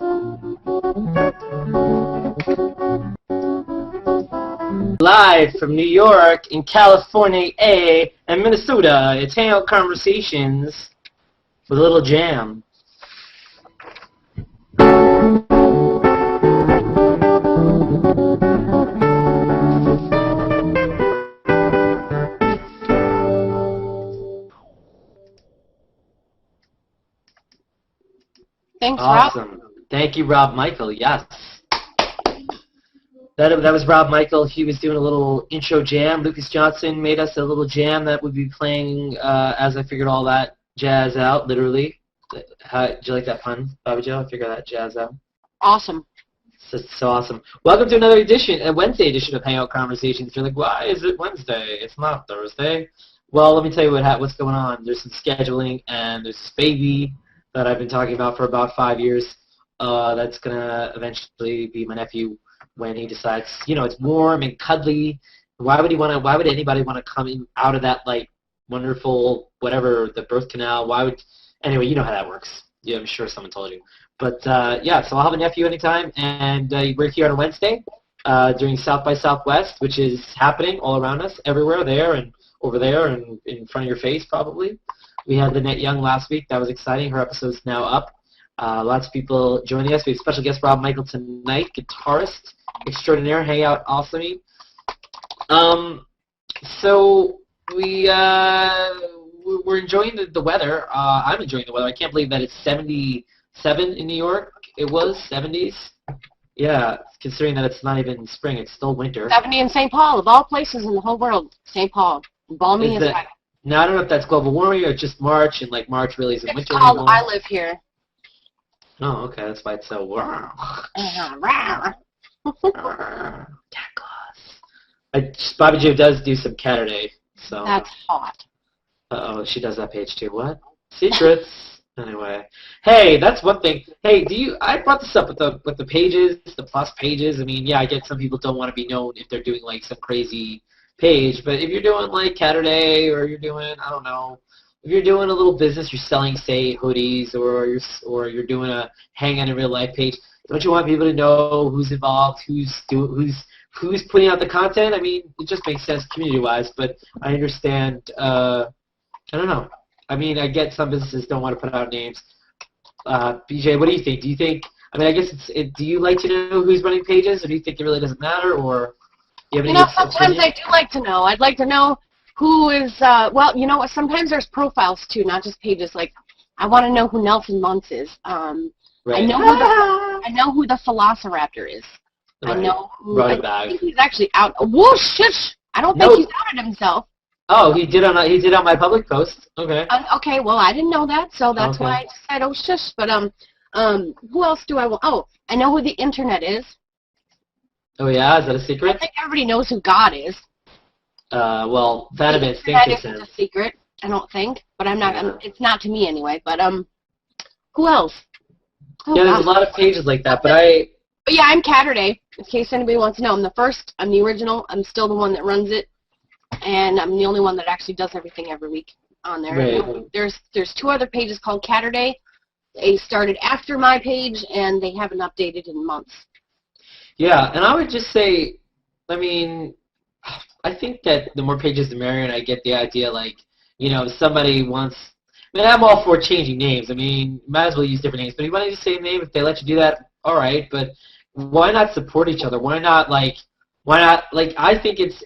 Live from New York, in California, and Minnesota, it's Hangout Conversations with a little jam. Thanks, Awesome. Rob. Thank you, Rob Michael. Yes. That was Rob Michael. He was doing a little intro jam. Lucas Johnson made us a little jam that would be playing as I figured all that jazz out, literally. Did you like that pun, Bobby Joe? I figured that jazz out. Awesome. So awesome. Welcome to another edition, a Wednesday edition of Hangout Conversations. You're like, why is it Wednesday? It's not Thursday. Well, let me tell you what's going on. There's some scheduling, and there's this baby that I've been talking about for about 5 years. That's going to eventually be my nephew when he decides, it's warm and cuddly. Why would anybody want to come in out of that, like, wonderful, whatever, the birth canal? Anyway, you know how that works. Yeah, I'm sure someone told you. But, yeah, so I'll have a nephew anytime, and we're here on a Wednesday during South by Southwest, which is happening all around us, everywhere, there and over there and in front of your face, probably. We had Lynette Young last week. That was exciting. Her episode's now up. Lots of people joining us. We have special guest Rob Michael tonight, guitarist extraordinaire, Hangout Awesome. So we're enjoying the weather. I'm enjoying the weather. I can't believe that it's 77 in New York. It was 70s. Yeah, considering that it's not even spring, it's still winter. 70 in St. Paul, of all places in the whole world. St. Paul. Balmy as heck. Now, I don't know if that's global warming or just March, and, like, March really isn't winter anymore. It's called I live here. Oh, okay, that's why it's so warm. Bobby Joe does do some Saturday, so. That's hot. Uh-oh, she does that page too. What? Secrets. Anyway, hey, that's one thing. Hey, I brought this up with the pages, the plus pages. I mean, yeah, I get some people don't want to be known if they're doing like some crazy page, but if you're doing like Saturday or you're doing, I don't know, if you're doing a little business, you're selling, say, hoodies, or you're doing a hang on in real life page, don't you want people to know who's involved, who's putting out the content? I mean, it just makes sense community-wise, but I understand. I don't know. I mean, I get some businesses don't want to put out names. BJ, what do you think? Do you think? I mean, I guess do you like to know who's running pages, or do you think it really doesn't matter, or? Do you have any sometimes I do like to know. I'd like to know who is, well, you know what, sometimes there's profiles too, not just pages. Like, I want to know who Nelson Muntz is. Right. I know who the Velociraptor is. Right. I know who, Right I think he's actually out. Whoosh, shush! I don't think he's outed himself. Oh, he did on my public post. Okay. Okay, well, I didn't know that, so that's why I said, oh, shush. But, who else do I want? Oh, I know who the internet is. Oh, yeah? Is that a secret? I think everybody knows who God is. Well, that the instinct isn't a secret, I don't think, but I'm not. It's not to me anyway. But who else? Oh, yeah, there's a lot of pages like that, but yeah, I'm Saturday. In case anybody wants to know, I'm the first. I'm the original. I'm still the one that runs it, and I'm the only one that actually does everything every week on there. Right. There's two other pages called Saturday. They started after my page, and they haven't updated in months. Yeah, and I would just say, I mean, I think that the more pages the merrier, and I get the idea, like, if somebody wants, I mean, I'm all for changing names. I mean, you might as well use different names, but if you want to use the same name, if they let you do that, all right, but why not support each other? Why not, like, I think it's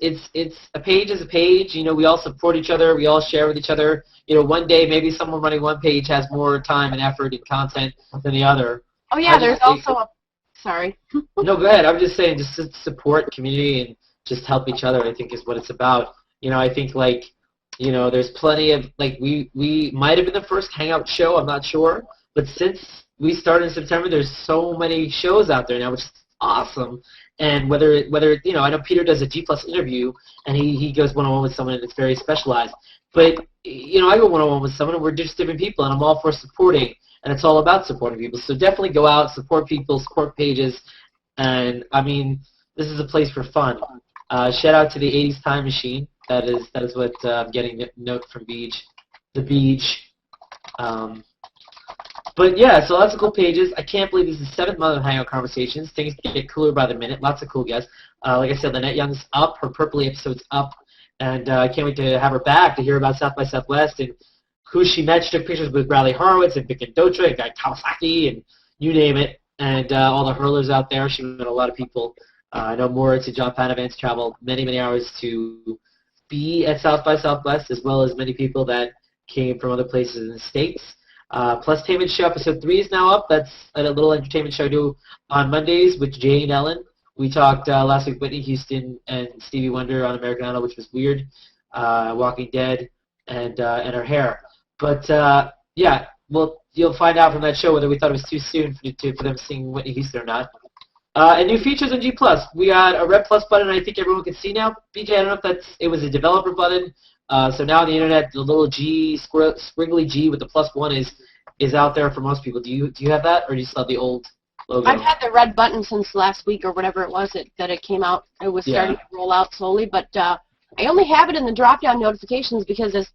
a page is a page, we all support each other, we all share with each other. One day maybe someone running one page has more time and effort and content than the other. Oh, yeah, there's also a Sorry. No, go ahead. I'm just saying, just support community and just help each other, I think, is what it's about. I think, like, there's plenty of, like, we might have been the first Hangout show, I'm not sure, but since we started in September, there's so many shows out there now, which is awesome. And whether I know Peter does a G+ interview, and he goes one-on-one with someone that's very specialized. But, I go one-on-one with someone, and we're just different people, and I'm all for supporting. And it's all about supporting people. So definitely go out, support people, support pages. And, I mean, this is a place for fun. Shout out to the 80s Time Machine. That is what I'm getting a note from Beach. The Beach. But yeah, so lots of cool pages. I can't believe this is the 7th month of Hangout Conversations. Things get cooler by the minute. Lots of cool guests. Like I said, Lynette Young's up. Her Purpley episode's up. And I can't wait to have her back to hear about South by Southwest and who she met. She took pictures with Bradley Horowitz and Vic and Dotra and Guy Kawasaki and you name it. And all the hurlers out there. She met a lot of people. I know Moritz and John Panavance traveled many, many hours to be at South by Southwest, as well as many people that came from other places in the States. Plus Entertainment Show episode 3 is now up. That's a little entertainment show I do on Mondays with Jay and Ellen. We talked last week Whitney Houston and Stevie Wonder on American Idol, which was weird, Walking Dead, and her hair. But yeah, well, you'll find out from that show whether we thought it was too soon for them singing Whitney Houston or not. And new features on G+. We got a Red Plus button I think everyone can see now. BJ, I don't know if it was a developer button. So now on the internet, the little G, squiggly G with the +1 is out there for most people. Do you have that, or do you still have the old logo? I've had the red button since last week or whatever it was that it came out. It was starting to roll out slowly, but I only have it in the drop-down notifications because as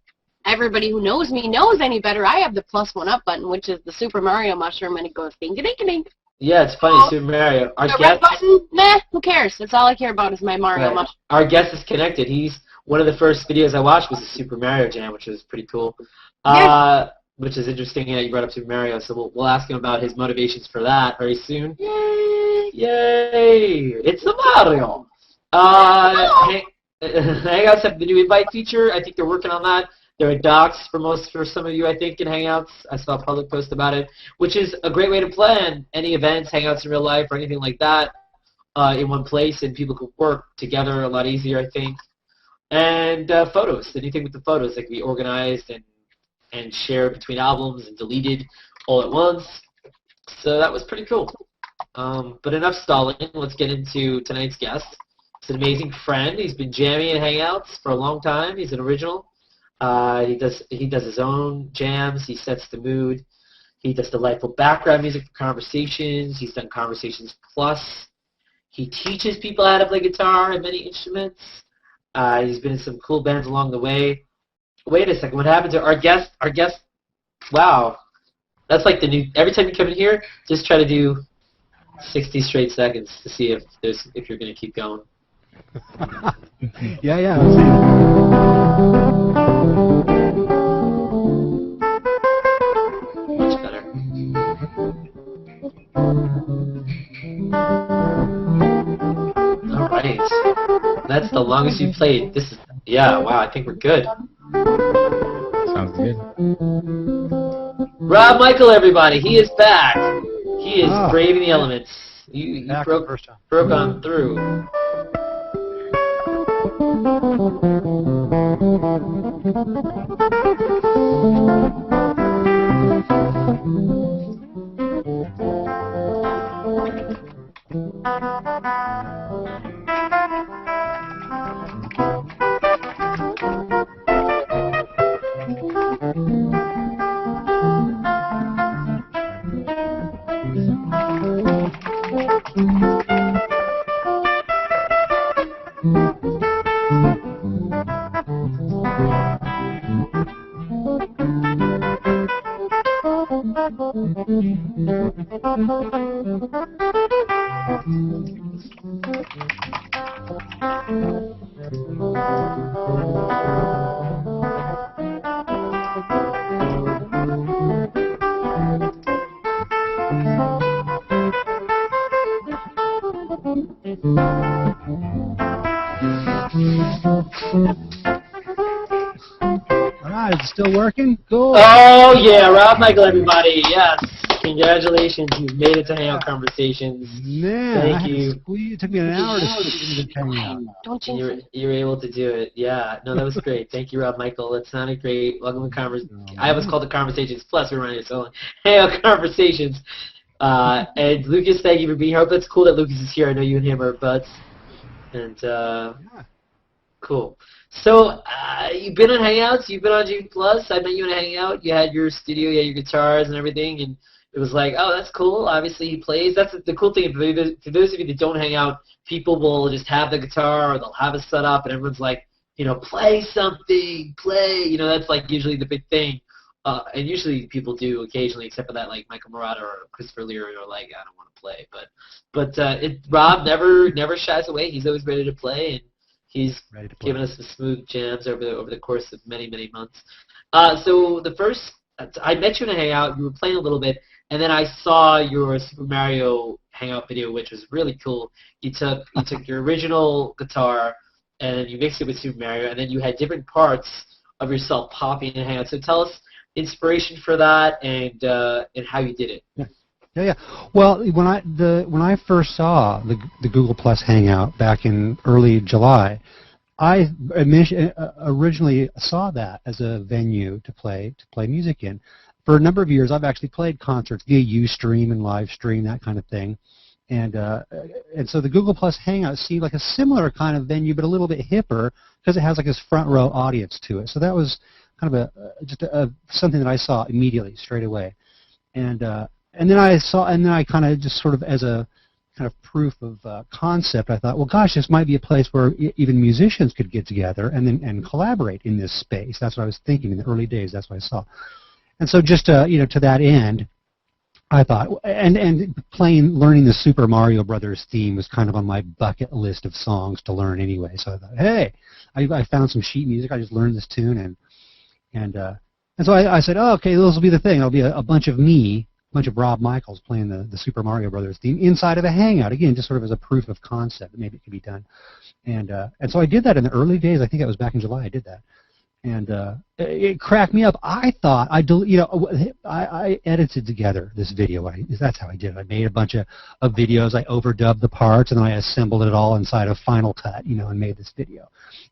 everybody who knows me knows any better, I have the +1 up button, which is the Super Mario mushroom, and it goes ding-a-ding-a-ding. Yeah, it's funny, Super Mario. The red button, meh, who cares? That's all I care about is my Mario mushroom. Our guest is connected. One of the first videos I watched was the Super Mario Jam, which was pretty cool. Which is interesting that you brought up Super Mario, so we'll ask him about his motivations for that very soon. Yay! Yay! It's the Mario! Hangouts have the new invite feature. I think they're working on that. There are docs for some of you, I think, in Hangouts. I saw a public post about it, which is a great way to plan any events, Hangouts in real life, or anything like that in one place, and people can work together a lot easier, I think. And photos, anything with the photos that can be organized and shared between albums and deleted all at once. So that was pretty cool. But enough stalling. Let's get into tonight's guest. He's an amazing friend. He's been jamming in Hangouts for a long time. He's an original. He does his own jams. He sets the mood. He does delightful background music for Conversations. He's done Conversations Plus. He teaches people how to play guitar and many instruments. He's been in some cool bands along the way. Wait a second, what happened to our guest? Wow. That's like the new, every time you come in here, just try to do 60 straight seconds to see if you're going to keep going. Yeah, I'll see it. Much better. All right. That's the longest you've played. Wow, I think we're good. Sounds good. Rob Michael, everybody, he is back. He is braving the elements. You broke on through. Alright, it's still working? Cool. Oh yeah, Rob Michael, everybody. Yes. Congratulations, you've made it to Hangout Conversations. Man, thank you. It took me an hour to get Hangout. Don't you? You were able to do it. Yeah, no, that was great. Thank you, Rob Michael. That sounded great. Welcome to I was called the Conversations Plus. We're running it so long. Hangout Conversations. And Lucas, thank you for being here. I hope that's cool that Lucas is here. I know you and him are buds. And cool. So you've been on Hangouts. You've been on G+. I met you in a Hangout. You had your studio. You had your guitars and everything. And it was like, oh, that's cool. Obviously, he plays. That's the cool thing. For those of you that don't hang out, people will just have the guitar or they'll have it set up, and everyone's like, play something, play. That's like usually the big thing. and usually people do occasionally, except for that like Michael Murata or Christopher Leary are like, I don't want to play. But Rob never shies away. He's always ready to play, and he's given us the smooth jams over the course of many months. So the first, I met you in a Hangout. You were playing a little bit, and then I saw your Super Mario Hangout video, which was really cool. You took your original guitar and you mixed it with Super Mario, and then you had different parts of yourself popping in Hangout. So tell us inspiration for that and how you did it. Yeah. Well, when I first saw the Google Plus Hangout back in early July, I originally saw that as a venue to play music in. For a number of years, I've actually played concerts via Ustream and live stream, that kind of thing, and so the Google Plus Hangout seemed like a similar kind of venue, but a little bit hipper because it has like this front row audience to it. So that was kind of something that I saw immediately, straight away, and then I kind of just sort of as a kind of proof of concept, I thought, well, gosh, this might be a place where even musicians could get together and collaborate in this space. That's what I was thinking in the early days. That's what I saw. And so just to that end, I thought, and learning the Super Mario Brothers theme was kind of on my bucket list of songs to learn anyway. So I thought, hey, I found some sheet music. I just learned this tune, and so I said, oh, okay, this will be the thing. It'll be a bunch of Rob Michaels playing the Super Mario Brothers theme inside of a Hangout, again, just sort of as a proof of concept that maybe it could be done. And so I did that in the early days. I think it was back in July I did that. And it cracked me up. I thought I edited together this video. That's how I did it. I made a bunch of videos. I overdubbed the parts, and then I assembled it all inside of Final Cut, and made this video.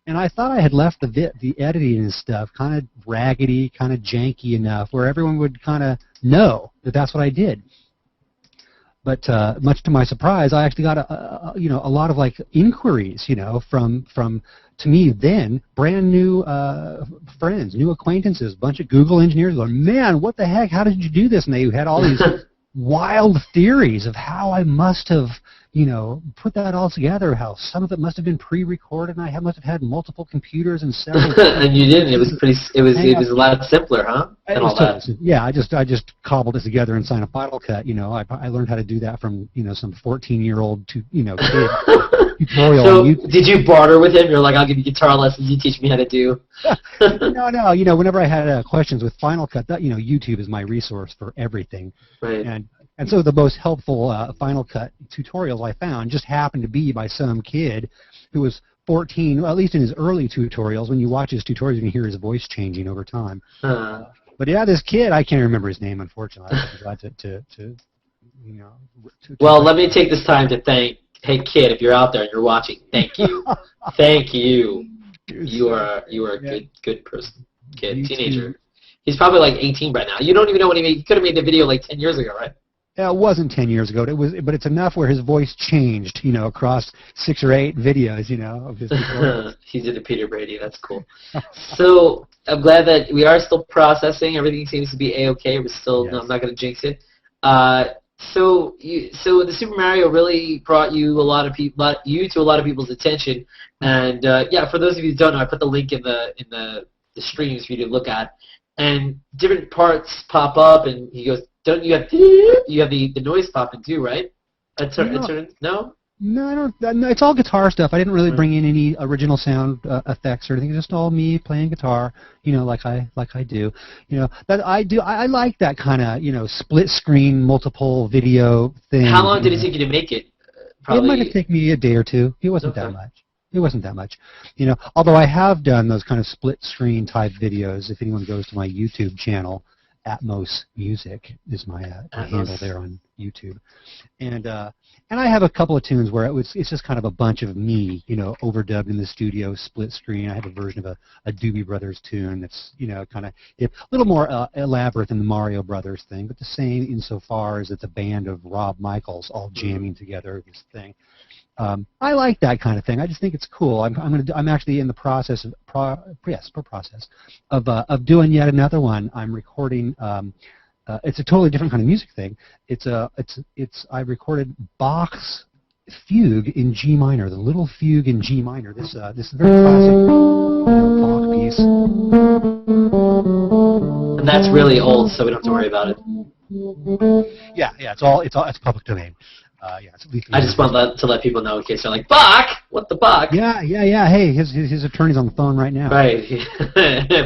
And I thought I had left the editing and stuff kind of raggedy, kind of janky enough where everyone would kind of know that that's what I did. But much to my surprise, I actually got a lot of like inquiries, from to me then brand new friends, new acquaintances, a bunch of Google engineers going, man, what the heck? How did you do this? And they had all these wild theories of how I must have, put that all together. How some of it must have been pre-recorded, and I must have had multiple computers and several. And you didn't. It was a lot simpler, huh? And all that. Yeah, I just cobbled it together inside a Final Cut. I learned how to do that from some 14-year-old kid tutorial. So did you barter with him? You're like, I'll give you guitar lessons. You teach me how to do. No. Whenever I had questions with Final Cut, YouTube is my resource for everything. Right. And so the most helpful Final Cut tutorials I found just happened to be by some kid who was 14, well, at least in his early tutorials. When you watch his tutorials, you can hear his voice changing over time. But yeah, this kid, I can't remember his name, unfortunately. I forgot to Well, let me take this time to thank, hey kid, if you're out there and you're watching, thank you. Thank you. You are a good person, kid, teenager. He's probably like 18 right now. You don't even know when he could have made the video like 10 years ago, right? Yeah, it wasn't 10 years ago. But it's enough where his voice changed, across 6 or 8 videos, of his tutorials. He did a Peter Brady. That's cool. So I'm glad that we are still processing. Everything seems to be a-okay. We're still. Yes. No, I'm not going to jinx it. So the Super Mario really brought you to a lot of people's attention. And for those of you who don't know, I put the link in the streams for you to look at. And different parts pop up, and he goes, "Don't you have the noise popping too, right?" No. No, I don't. No, it's all guitar stuff. I didn't really bring in any original sound effects or anything. It's just all me playing guitar, like I do. That I do. I like that kind of split screen, multiple video thing. How long did it take you to make it? Probably. It might have taken me a day or two. It wasn't that much. It wasn't that much, although I have done those kind of split screen type videos. If anyone goes to my YouTube channel, Atmos Music is my handle there on YouTube, and I have a couple of tunes where it's just kind of a bunch of me, overdubbed in the studio, split screen. I have a version of a Doobie Brothers tune that's kind of a little more elaborate than the Mario Brothers thing, but the same insofar as it's a band of Rob Michaels all jamming together this thing. I like that kind of thing. I just think it's cool. I'm actually in the process of doing yet another one. I'm recording. It's a totally different kind of music thing. I recorded Bach's Fugue in G minor, the Little Fugue in G minor. This very classic Bach piece. And that's really old, so we don't have to worry about it. Yeah, it's public domain. Yeah, it's I just want to let people know in case they're like, Bach! What the Bach? Yeah. Hey, his attorney's on the phone right now. Right,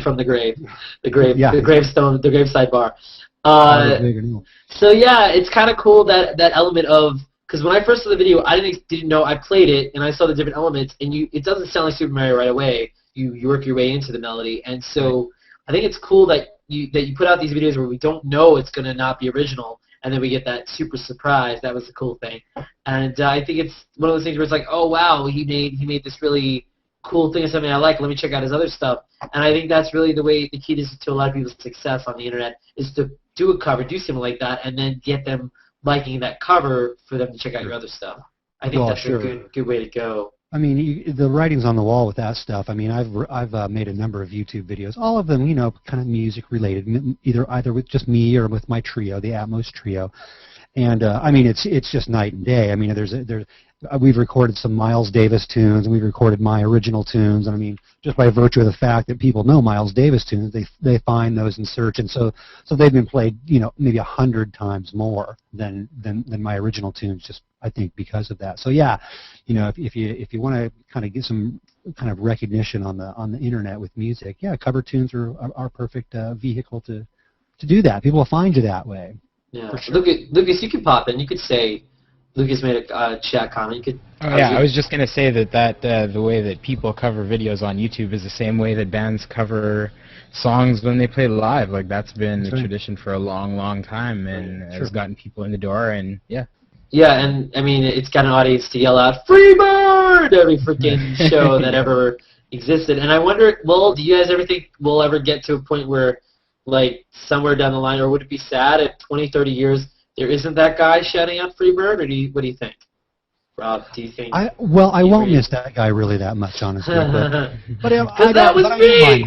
from the grave, the gravestone, the graveside bar. So yeah, it's kind of cool that element of, because when I first saw the video, I didn't know. I played it and I saw the different elements, and it doesn't sound like Super Mario right away. You work your way into the melody, and so I think it's cool that you put out these videos where we don't know it's gonna not be original, and then we get that super surprise. That was the cool thing, and I think it's one of those things where it's like, oh wow, he made this really cool thing of something I like. Let me check out his other stuff, and I think that's really the key to a lot of people's success on the internet is to do a cover, do something like that, and then get them liking that cover for them to check out your other stuff. I think that's a good way to go. I mean, the writing's on the wall with that stuff. I mean, I've made a number of YouTube videos, all of them, kind of music related, either with just me or with my trio, the Atmos trio. And I mean, it's just night and day. I mean, we've recorded some Miles Davis tunes, and we've recorded my original tunes. And I mean, just by virtue of the fact that people know Miles Davis tunes, they find those in search, and so they've been played, maybe 100 times more than my original tunes. Just I think because of that. So yeah, if you want to kind of get some kind of recognition on the internet with music, yeah, cover tunes are a perfect vehicle to do that. People will find you that way. Yeah, sure. Lucas, you could pop in. You could say, Lucas made a chat comment. I was just going to say that the way that people cover videos on YouTube is the same way that bands cover songs when they play live. Like, that's been the tradition for a long, long time, and has gotten people in the door, and yeah. Yeah, and I mean, it's got an audience to yell out, "Freebird!" every freaking show that ever existed. And I wonder, do you guys ever think we'll ever get to a point where, like, somewhere down the line, or would it be sad at 20, 30 years, there isn't that guy shouting out Freebird, or what do you think? Rob, do you think? I won't miss that guy really that much, honestly. But that was me!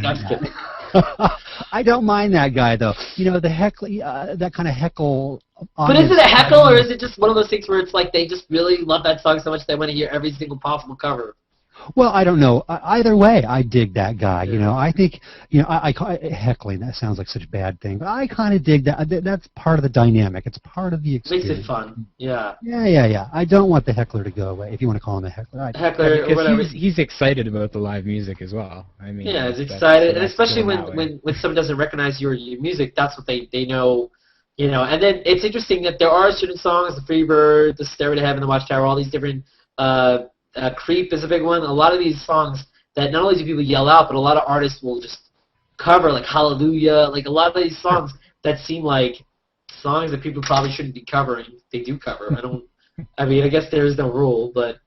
I don't mind that guy, though. The heckle, that kind of heckle. But is it a heckle, or is it just one of those things where it's like they just really love that song so much they want to hear every single possible cover? Well, I don't know. Either way, I dig that guy. I think, heckling, that sounds like such a bad thing, but I kind of dig that. That's part of the dynamic. It's part of the experience. Makes it fun, yeah. Yeah. I don't want the heckler to go away, if you want to call him a heckler. Heckler, or whatever. He's excited about the live music as well. I mean, yeah, he's excited, and especially when someone doesn't recognize your music, that's what they know. And then it's interesting that there are certain songs, the Freebird, the Stairway to Heaven, the Watchtower, all these different, Creep is a big one. A lot of these songs that not only do people yell out, but a lot of artists will just cover, like Hallelujah, like a lot of these songs that seem like songs that people probably shouldn't be covering, they do cover. I guess there is no rule, but...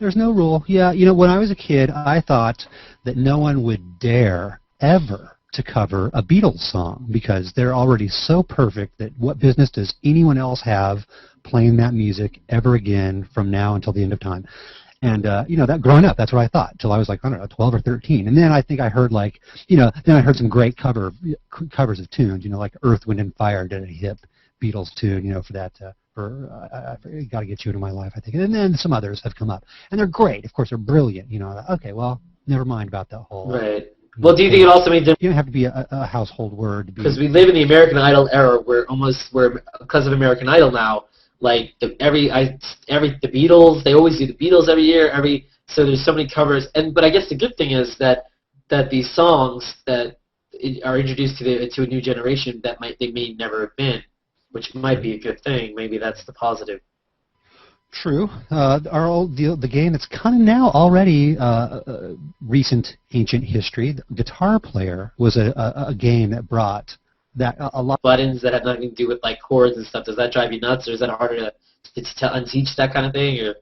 There's no rule. Yeah, when I was a kid, I thought that no one would dare ever to cover a Beatles song because they're already so perfect that what business does anyone else have playing that music ever again from now until the end of time? And, that growing up, that's what I thought, until I was like, I don't know, 12 or 13. And then I think I heard then I heard some great covers of tunes, like Earth, Wind, and Fire did a hip Beatles tune, for that, I Gotta Get You Into My Life, I think. And then some others have come up. And they're great. Of course, they're brilliant, Okay, well, never mind about that whole... Right. Well, do you think it also means... You don't have to be a household word. Because we live in the American Idol era where because of American Idol now, like the Beatles, they always do the Beatles every year. So there's so many covers, but I guess the good thing is that these songs that are introduced to a new generation that they may never have been, which might be a good thing. Maybe that's the positive. True. The game that's kind of now already recent ancient history. The Guitar Player was a game that brought that a lot buttons that have nothing to do with like chords and stuff. Does that drive you nuts, or is that harder to unteach that kind of thing? Or?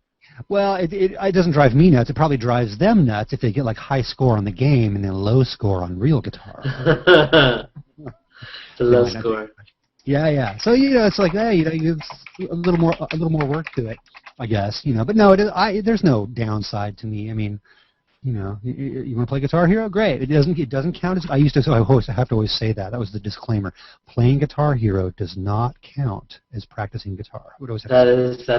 Well, it doesn't drive me nuts. It probably drives them nuts if they get like high score on the game and then low score on real guitar. The low score. Yeah. So it's like a little more work to it, I guess. But no, there's no downside to me. I mean, You want to play Guitar Hero? Great. It doesn't count as. I have to always say that. That was the disclaimer. Playing Guitar Hero does not count as practicing guitar. That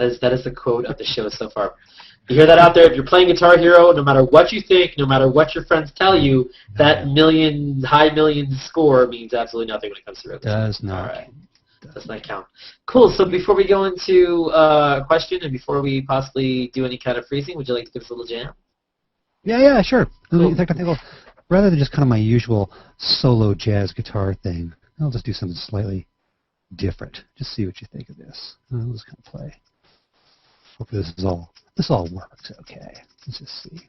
is the quote of the show so far. You hear that out there? If you're playing Guitar Hero, no matter what you think, no matter what your friends tell you, that high million score means absolutely nothing when it comes to rotation. Does not. All right. Does not count. Cool. So before we go into a question and before we possibly do any kind of freezing, would you like to give us a little jam? Yeah, sure. Cool. In fact, I think rather than just kind of my usual solo jazz guitar thing, I'll just do something slightly different. Just see what you think of this. I'll just kind of play. Hopefully this all works okay. Let's just see.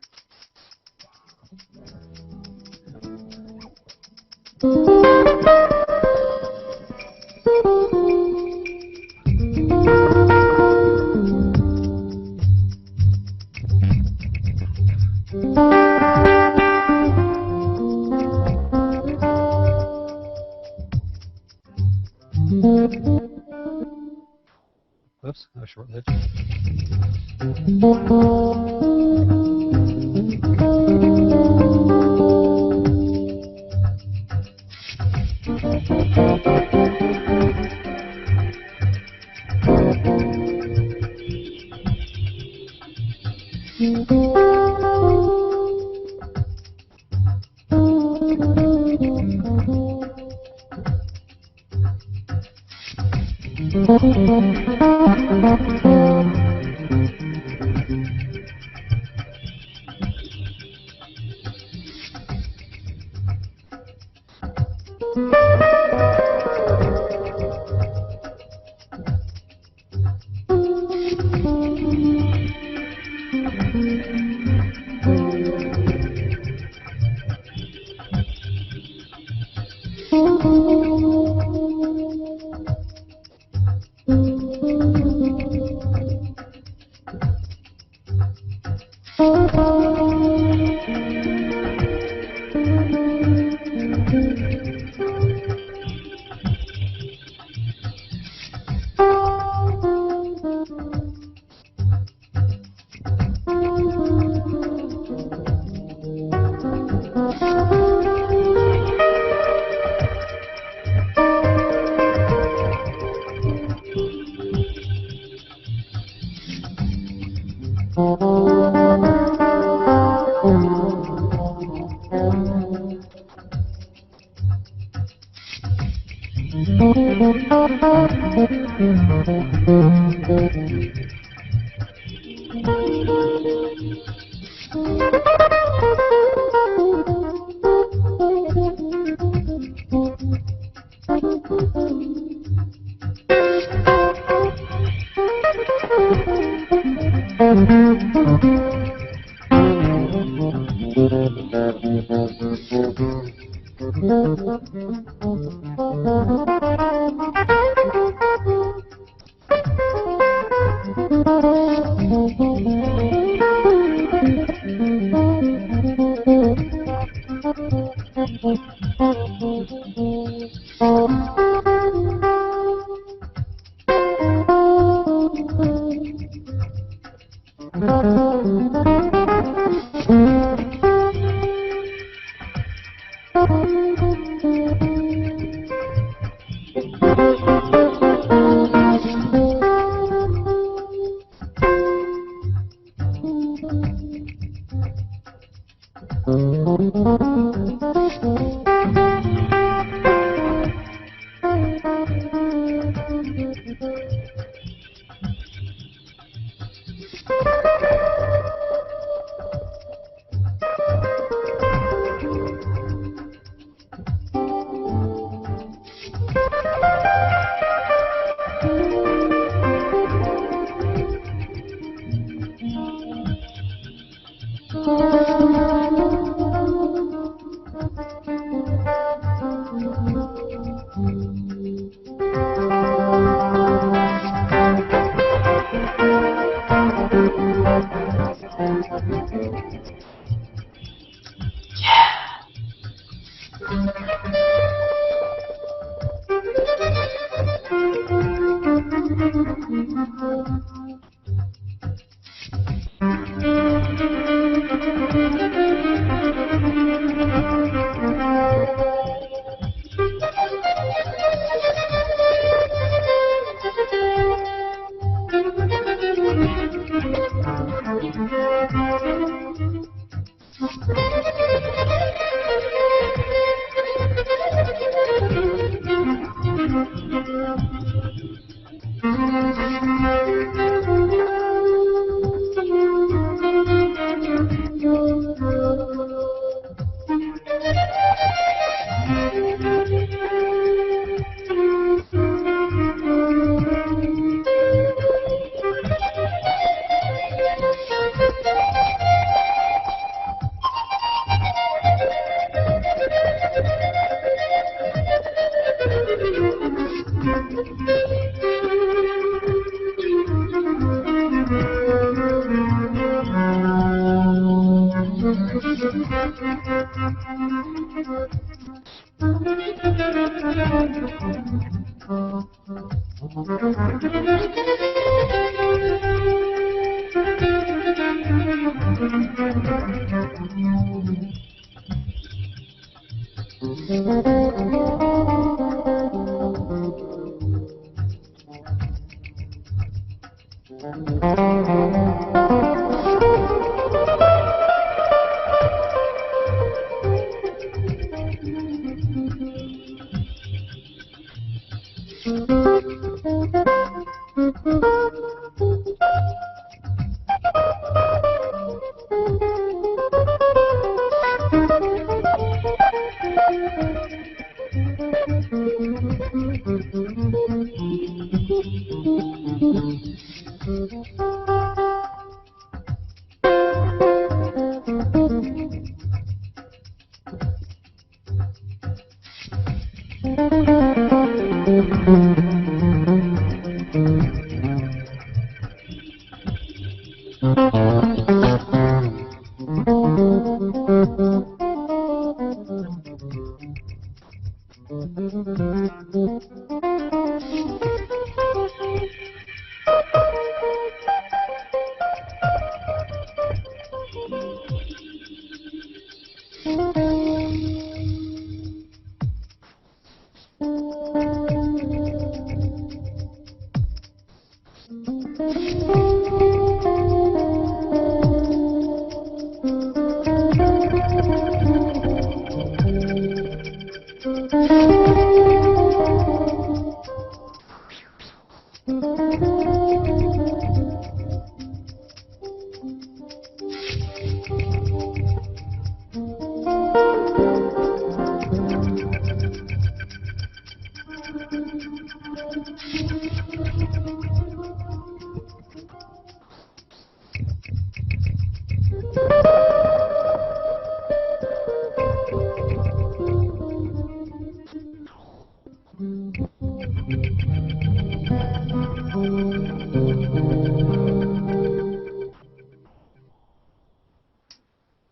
Whoops, that was short lived.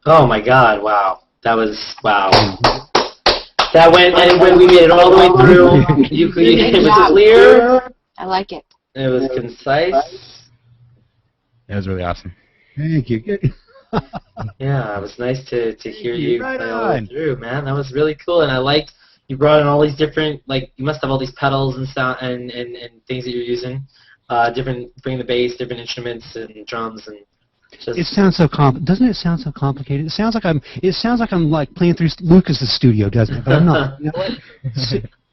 Oh my God! Wow, that was wow. That went, and when we made it all the way through, it was clear. I like it. It was concise. It was really awesome. Thank you. Yeah, it was nice to hear you Right play all the way on. through, man. That was really cool, and I liked you brought in all these different, like, you must have all these pedals and sound and things that you're using, bringing the bass, different instruments and drums and. It sounds so doesn't it sound so complicated? It sounds like I'm like playing through Lucas's studio, doesn't it? But I'm not. You know what?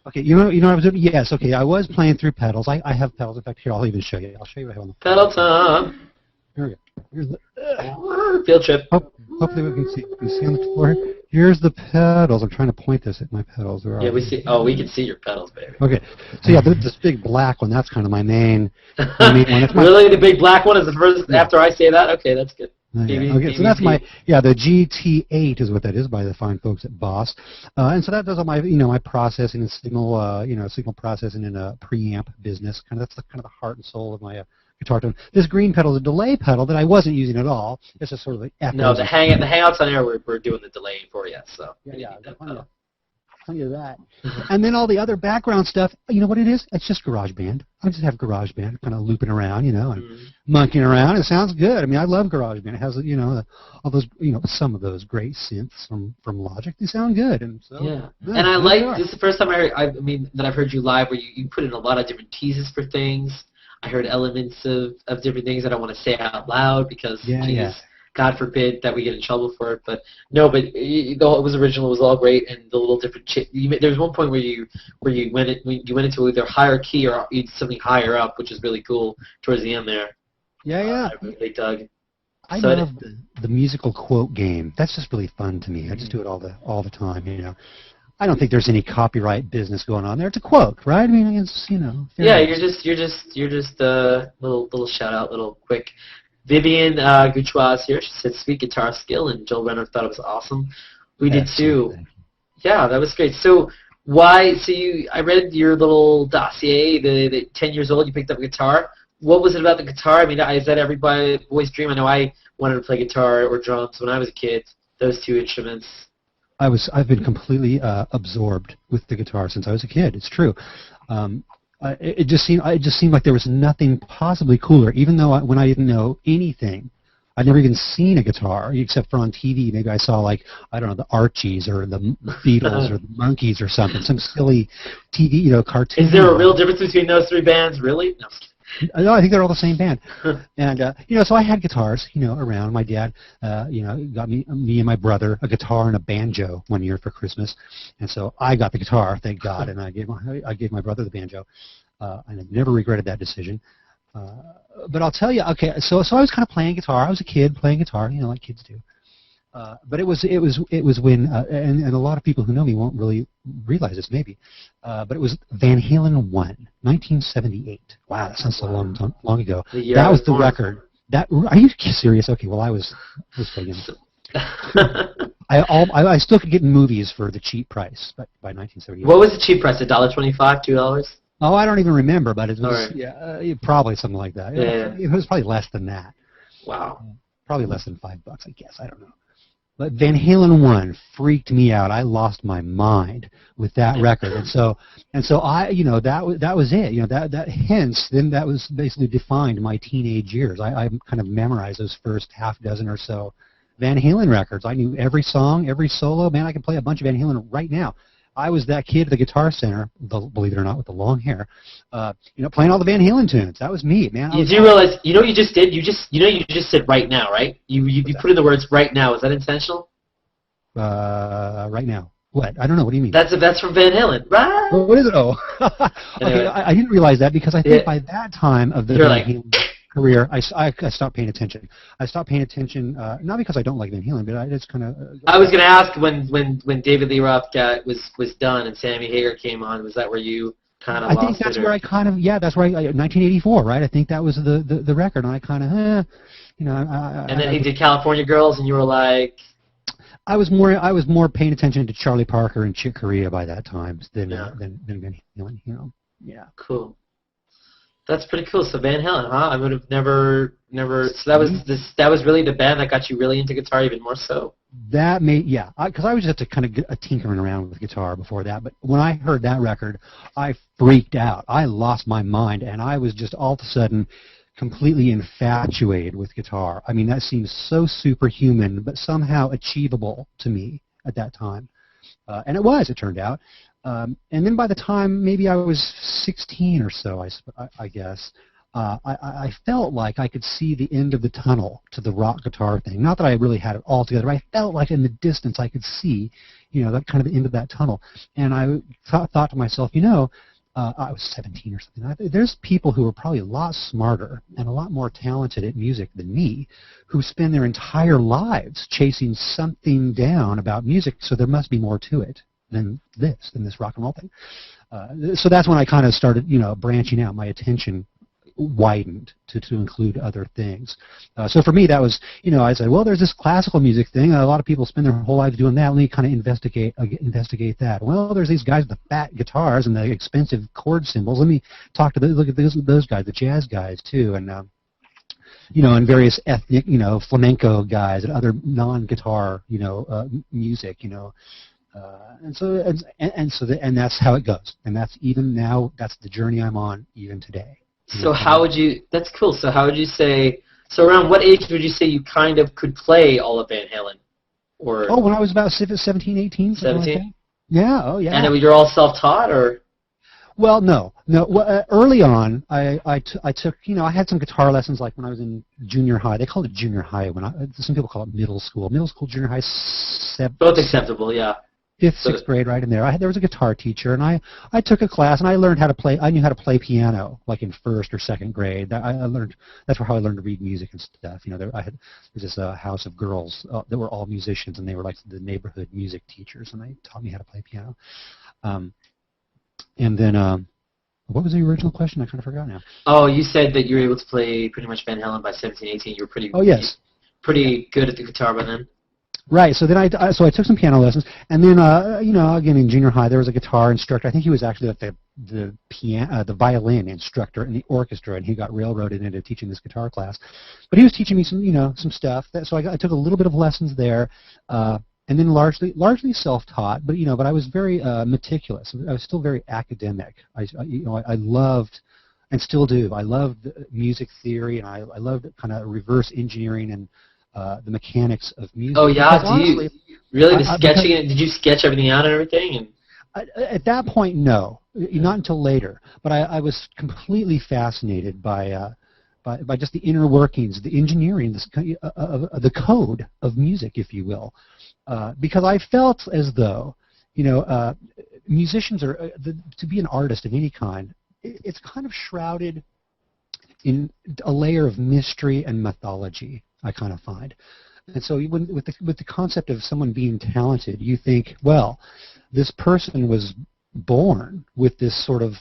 Okay, you know what I was doing? Yes, okay, I was playing through pedals. I have pedals. In fact, here, I'll even show you. I'll show you what I have on the Pedal time. Here we go. Here's the, Field trip. hopefully we can see. Can you see on the floor? Here's the pedals. I'm trying to point this at my pedals. Where Yeah, are we they? see. Oh, we can see your pedals, baby. Okay, so yeah, this big black one. That's kind of my main one. That's my, Really, the big black one is the first after I say that. Okay, that's good. yeah. Okay, so that's my the GT8 is what that is by the fine folks at Boss, and so that does all my my processing and signal signal processing in a preamp business. That's the kind of the heart and soul of my guitar tone. This green pedal is a delay pedal that I wasn't using at all. It's just sort of like no, the Hangouts on air we're doing the delaying for you, so yeah. Plenty of that. And then all the other background stuff, you know what it is? It's just GarageBand. I just have GarageBand kind of looping around, and monkeying around. It sounds good. I mean, I love GarageBand. It has, all those, some of those great synths from Logic. They sound good. And so, yeah. And I like, this is the first time that I've heard you live where you put in a lot of different teases for things. I heard elements of different things that I want to say out loud because, God forbid that we get in trouble for it, but no, but it was original. It was all great, and the little different. There was one point where you went into either higher key or something higher up, which is really cool towards the end there. Yeah. I really dug. I love the musical quote game. That's just really fun to me. I just do it all the time. I don't think there's any copyright business going on there. It's a quote, right? I mean, it's Yeah, you're just little shout out, little quick. Vivian Gouchois here. She said, "Sweet guitar skill," and Joel Renner thought it was awesome. We did too. Yeah, that was great. So why? So I read your little dossier. The 10 years old, you picked up a guitar. What was it about the guitar? I mean, is that everybody's boy's dream? I know I wanted to play guitar or drums when I was a kid. Those two instruments. I've been completely absorbed with the guitar since I was a kid. It's true. It just seemed like there was nothing possibly cooler, even though when I didn't know anything. I'd never even seen a guitar except for on TV. Maybe I saw, like, I don't know, the Archies or the Beatles or the Monkees or something, some silly TV, cartoon. Is there a real difference between those three bands, really? No. No, I think they're all the same band. And, so I had guitars, around. My dad, got me and my brother a guitar and a banjo one year for Christmas. And so I got the guitar, thank God, and I gave my brother the banjo. And I've never regretted that decision. But I'll tell you, okay, so I was kind of playing guitar. I was a kid playing guitar, like kids do. But it was when, and a lot of people who know me won't really realize this maybe, but it was Van Halen 1, 1978. Wow, that sounds so long ago. That was the record. Are you serious? Okay, well I was so young. I still could get movies for the cheap price by 1978. What was the cheap price? $1.25, $2? Oh, I don't even remember, but it was right. Probably something like that. It was probably less than that. Wow. Probably less than $5, I guess. I don't know. But Van Halen 1 freaked me out. I lost my mind with that record, and so I, that was it. Hence, then that was basically defined my teenage years. I kind of memorized those first half dozen or so Van Halen records. I knew every song, every solo. Man, I can play a bunch of Van Halen right now. I was that kid at the Guitar Center, believe it or not, with the long hair, playing all the Van Halen tunes. That was me, man. You do realize, what you just did? You just said right now, right? You put in the words right now. Is that intentional? Right now. What? I don't know. What do you mean? That's from Van Halen. Right? Well, what is it? Oh. Anyway. Okay, I didn't realize that because I think by that time of the Van Halen career, I stopped paying attention. I stopped paying attention, not because I don't like Van Halen, but I just kind of... I was going to ask when David Lee Roth was done and Sammy Hagar came on, was that where you kind of lost it? I think that's where I kind of, that's where 1984, right? I think that was the record, and I kind of, and then he did California Girls, and you were like... I was more paying attention to Charlie Parker and Chick Corea by that time than Van Halen, Yeah. Cool. That's pretty cool. So Van Halen, huh? I would have never. So that was really the band that got you really into guitar, even more so. That because I was just kind of tinkering around with guitar before that. But when I heard that record, I freaked out. I lost my mind, and I was just all of a sudden completely infatuated with guitar. I mean, that seems so superhuman, but somehow achievable to me at that time. And it was, it turned out. And then by the time maybe I was 16 or so, I guess, I felt like I could see the end of the tunnel to the rock guitar thing. Not that I really had it all together, but I felt like in the distance I could see, that kind of the end of that tunnel. And I thought to myself, I was 17 or something. There's people who are probably a lot smarter and a lot more talented at music than me who spend their entire lives chasing something down about music, so there must be more to it than this rock and roll thing. So that's when I kind of started, branching out. My attention widened to include other things. So for me, that was, I said, well, there's this classical music thing. A lot of people spend their whole lives doing that. Let me kind of investigate that. Well, there's these guys with the fat guitars and the expensive chord cymbals. Let me look at those guys, the jazz guys too, and and various ethnic, flamenco guys and other non-guitar, music, and that's how it goes. And that's even now, that's the journey I'm on even today. So that's cool. So how would you say, around what age would you say you kind of could play all of Van Halen? Or when I was about 17, 18. 17? Like yeah, oh yeah. And you're all self-taught, or? Well, no. Well, early on, I took, I had some guitar lessons like when I was in junior high. They called it junior high. Some people call it middle school. Middle school, junior high, both acceptable, yeah. 5th, 6th grade, right in there. There was a guitar teacher, and I took a class, and I learned how to play. I knew how to play piano, like in 1st or 2nd grade. I learned. That's how I learned to read music and stuff. There was this house of girls that were all musicians, and they were like the neighborhood music teachers, and they taught me how to play piano. And then, what was the original question? I kind of forgot now. Oh, you said that you were able to play pretty much Van Halen by 17, 18. You were pretty. Oh yes. Pretty good at the guitar by then. Right. So then I took some piano lessons, and then again in junior high there was a guitar instructor. I think he was actually like the violin instructor in the orchestra, and he got railroaded into teaching this guitar class. But he was teaching me some some stuff. So I took a little bit of lessons there. and then largely self-taught. But but I was very meticulous. I was still very academic. I loved, and still do. I loved music theory, and I loved kind of reverse engineering and the mechanics of music. Oh yeah, honestly, really the sketching? Did you sketch everything out and everything? And at that point, no, not until later. But I was completely fascinated by just the inner workings, the engineering, the code of music, if you will, because I felt as though, musicians are to be an artist of any kind. It's kind of shrouded in a layer of mystery and mythology, I kind of find. And so with the concept of someone being talented, you think, well, this person was born with this sort of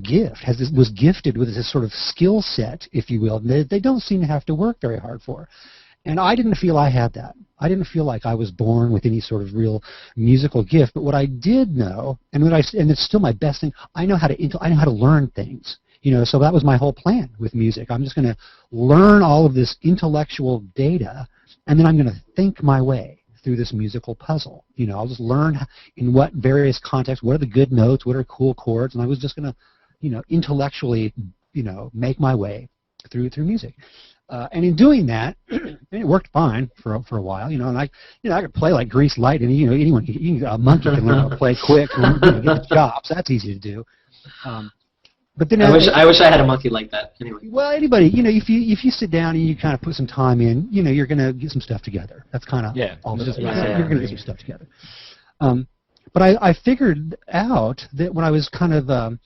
gift, was gifted with this sort of skill set, if you will, they don't seem to have to work very hard for. And I didn't feel I had that. I didn't feel like I was born with any sort of real musical gift. But what I did know, and it's still my best thing, I know how to learn things. So that was my whole plan with music. I'm just going to learn all of this intellectual data, and then I'm going to think my way through this musical puzzle. I'll just learn in what various contexts, what are the good notes, what are cool chords, and I was just going to, intellectually, make my way through music. And in doing that, it worked fine for a while, and I could play like Grease Lightning. Anyone, a monkey can learn how to play quick and get the chops. That's easy to do. But then I wish I had a monkey like that. Anyway. Well, anybody, if you sit down and you kind of put some time in, you're going to get some stuff together. That's kind of all. You're going to get some stuff together. But I figured out that when I was kind of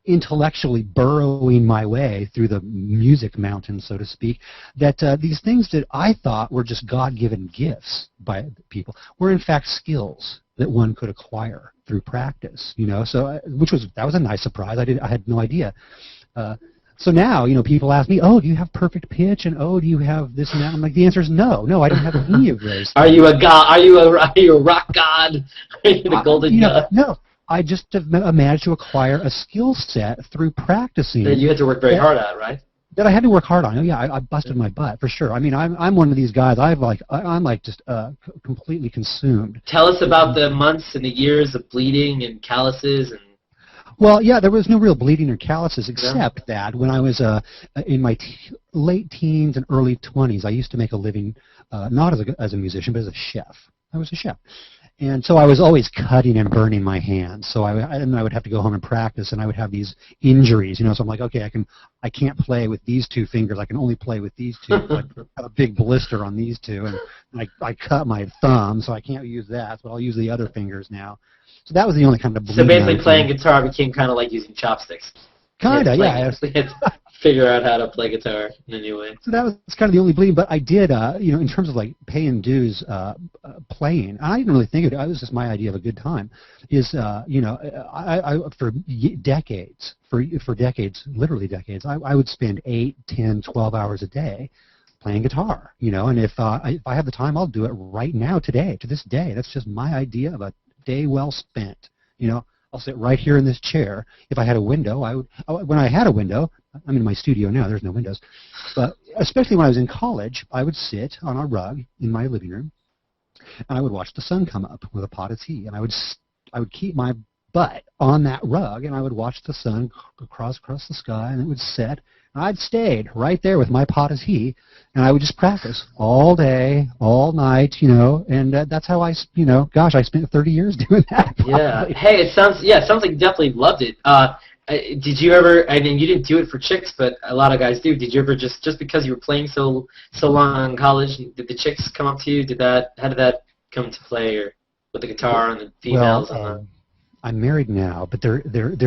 intellectually burrowing my way through the music mountain, so to speak, that these things that I thought were just God-given gifts by people were in fact skills that one could acquire through practice. So that was a nice surprise. I had no idea. So now, people ask me, oh, do you have perfect pitch, and oh, do you have this and that? I'm like, the answer is no. No, I don't have any of those. Are you a god? Are you a rock god? Are you the golden god? No. I just have managed to acquire a skill set through practicing. That you had to work very hard at, right? That I had to work hard on. Oh yeah, I busted my butt for sure. I mean, I'm one of these guys. I'm just completely consumed. Tell us about the months and the years of bleeding and calluses and. Well, yeah, there was no real bleeding or calluses except that when I was in my late teens and early 20s, I used to make a living not as a musician, but as a chef. I was a chef. And so I was always cutting and burning my hands. So I would have to go home and practice, and I would have these injuries. So I'm like, okay, I can't play with these two fingers. I can only play with these two. I have a big blister on these two, and I cut my thumb, so I can't use that. So I'll use the other fingers now. So that was the only kind of bleeding. So basically, playing guitar became kind of like using chopsticks. Kind of, yeah. Figure out how to play guitar in a new way. So that was kind of the only bleeding, but I did, in terms of like paying dues, playing, and I didn't really think of it. It was just my idea of a good time. For decades, literally decades, I would spend 8, 10, 12 hours a day playing guitar. And if I have the time, I'll do it right now, today, to this day. That's just my idea of a day well spent. I'll sit right here in this chair. If I had a window, when I had a window, I'm in my studio now, there's no windows, but especially when I was in college, I would sit on a rug in my living room, and I would watch the sun come up with a pot of tea, and I would keep my butt on that rug, and I would watch the sun across the sky, and it would set, and I'd stayed right there with my pot of tea, and I would just practice all day, all night, and that's how I spent 30 years doing that. Probably. Yeah. Hey, it sounds like you definitely loved it. Did you ever? I mean, you didn't do it for chicks, but a lot of guys do. Did you ever just because you were playing so long in college? Did the chicks come up to you? How did that come to play, or with the guitar and the females? Well, I'm married now, but there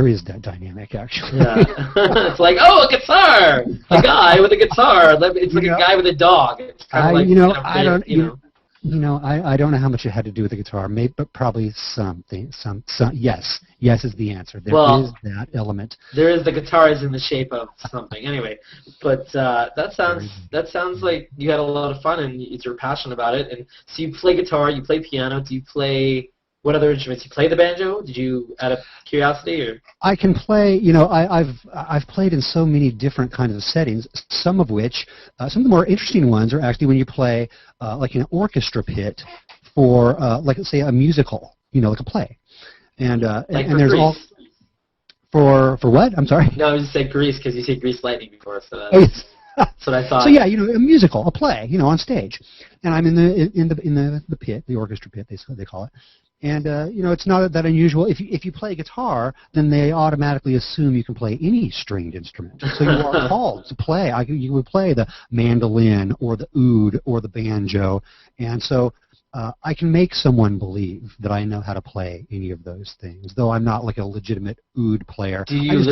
is that dynamic actually. Yeah. It's like, oh, a guitar, a guy with a guitar. It's like a guy with a dog. It's kind of like I don't know how much it had to do with the guitar, but probably something. Yes is the answer. There is that element. There is the guitar is in the shape of something. Anyway, but that sounds like you had a lot of fun and you're passionate about it. And so you play guitar, you play piano. Do you play what other instruments? You play the banjo? Did you, out of curiosity, or? I can play. I've played in so many different kinds of settings. Some of which, some of the more interesting ones are actually when you play like in an orchestra pit for like say a musical, like a play, and there's Grease. all for what? I'm sorry. No, I was just saying Grease because you said Grease Lightning before, so Oh, yes. that's what I thought. So yeah, a musical, a play, on stage, and I'm in the pit, the orchestra pit, they call it, and it's not that unusual. If you play guitar, then they automatically assume you can play any stringed instrument. So you are called to play. You would play the mandolin or the oud or the banjo, and so I can make someone believe that I know how to play any of those things, though I'm not like a legitimate oud player. Do you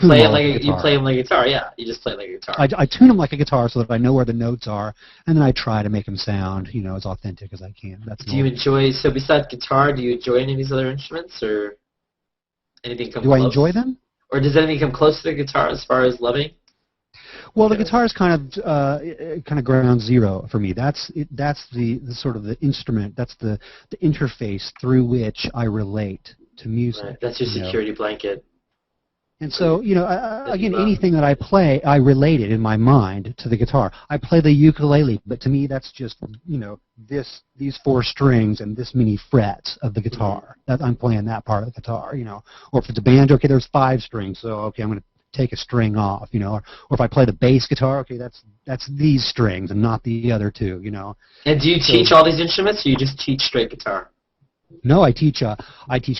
play them like a guitar? Yeah, you just play like a guitar. I tune them like a guitar so that I know where the notes are, and then I try to make them sound, as authentic as I can. Do you enjoy, so besides guitar, do you enjoy any of these other instruments, or anything come close? Do I enjoy them? Or does anything come close to the guitar as far as loving? Well, the guitar is kind of ground zero for me. That's the sort of the instrument. That's the interface through which I relate to music. Right. That's your security blanket. And so, again, anything that I play, I relate it in my mind to the guitar. I play the ukulele, but to me, that's just these 4 strings and this many frets of the guitar. That I'm playing that part of the guitar, Or if it's a banjo, okay, there's 5 strings, so okay, I'm going to take a string off, or if I play the bass guitar, okay, that's these strings and not the other 2, And do you teach all these instruments, or you just teach straight guitar? No, I teach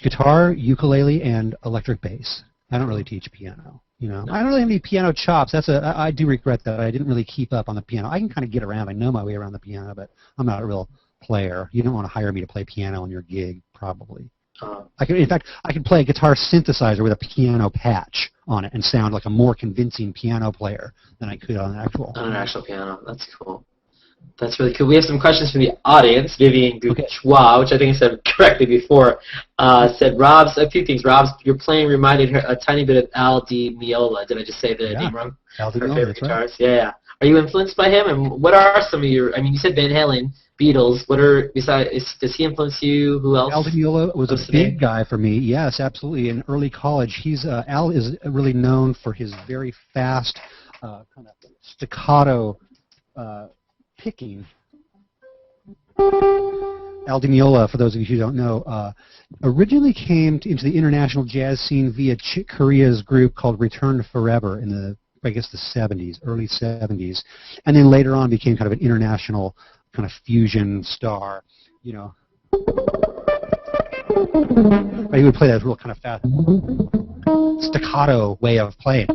guitar, ukulele, and electric bass. I don't really teach piano. I don't really have any piano chops. I do regret that. I didn't really keep up on the piano. I can kind of get around. I know my way around the piano, but I'm not a real player. You don't want to hire me to play piano on your gig, probably. In fact, I could play a guitar synthesizer with a piano patch on it and sound like a more convincing piano player than I could on an actual. On an actual piano. That's cool. That's really cool. We have some questions from the audience. Vivian Gouchois, which I think I said correctly before, said, a few things. Your playing reminded her a tiny bit of Al Di Meola. Did I just say the name wrong? Al Di Her Meola, favorite that's right. guitarist. Yeah. Are you influenced by him? And what are some of your, you said Van Halen, Beatles. What are, does he influence you? Who else? Al Di Meola was a big guy for me. Yes, absolutely. In early college, Al is really known for his very fast kind of staccato picking. Al Di Meola, for those of you who don't know, originally came into the international jazz scene via Chick Corea's group called Return to Forever in the 70s, early 70s, and then later on became kind of an international kind of fusion star, He would play that real kind of fast staccato way of playing.